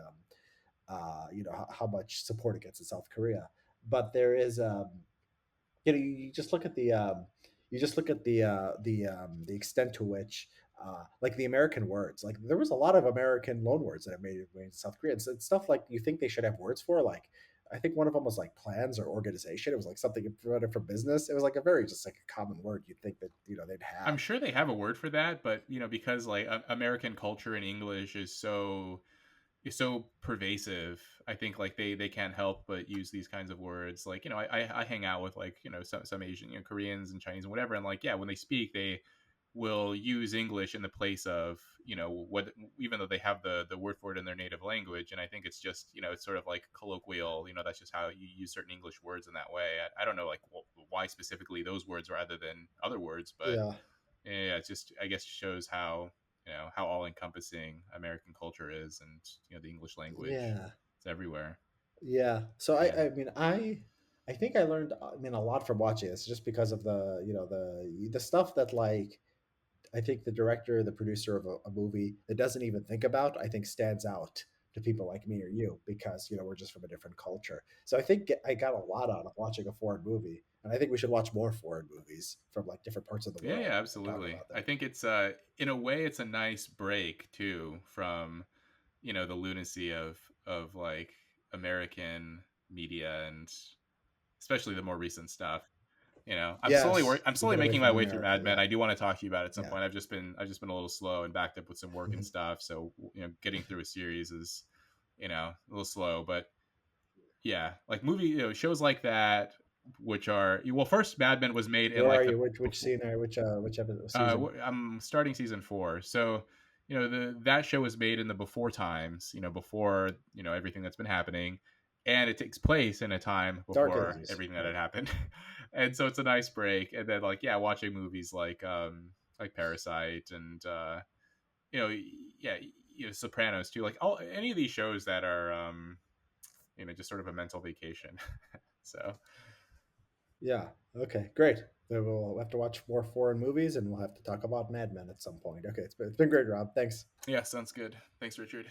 how much support it gets in South Korea, but there is you just look at the extent to which like the American words, like there was a lot of American loan words that have made in South Korea. It's stuff like you think they should have words for, like I think one of them was like plans or organization. It was like something provided for business. It was like a very just like a common word you'd think that they'd I'm have. sure they have a word for that, but because like American culture and English is so pervasive. I think like they can't help but use these kinds of words. Like I hang out with like some Asian, Koreans and Chinese and whatever, and like yeah, when they speak, they will use English in the place of what, even though they have the word for it in their native language. And I think it's just it's sort of like colloquial. That's just how you use certain English words in that way. I don't know like why specifically those words rather than other words, but Yeah, yeah, it's just I guess shows how how all encompassing American culture is, and the English language yeah, it's everywhere. yeah. So Yeah, I think I learned, I mean, a lot from watching this, just because of the stuff that like I think the director, the producer of a movie that doesn't even think about, I think stands out to people like me or you, because we're just from a different culture. So I think I got a lot out of watching a foreign movie, and I think we should watch more foreign movies from like different parts of the yeah, world yeah, and talk absolutely. about I them. think it's in a way it's a nice break too from the lunacy of like American media, and especially the more recent stuff. Yes, I'm we slowly get away making from my way through America. Mad Men. Yeah, I do want to talk to you about it at some yeah, point. I've just been a little slow and backed up with some work and stuff. So getting through a series is a little slow, but yeah, like shows like that, which are well, first Mad Men was made in where are like the you? Which before. scene or which season? I'm starting season 4, so that show was made in the before times, before everything that's been happening, and it takes place in a time Dark before Ages, everything that right? had happened, and so it's a nice break. And then like yeah, watching movies like Parasite and you know yeah Sopranos too, like all any of these shows that are just sort of a mental vacation. So Yeah. Okay. Great. Then we'll have to watch more foreign movies, and we'll have to talk about Mad Men at some point. Okay. It's been great, Rob. Thanks. yeah, sounds good. Thanks, Richard.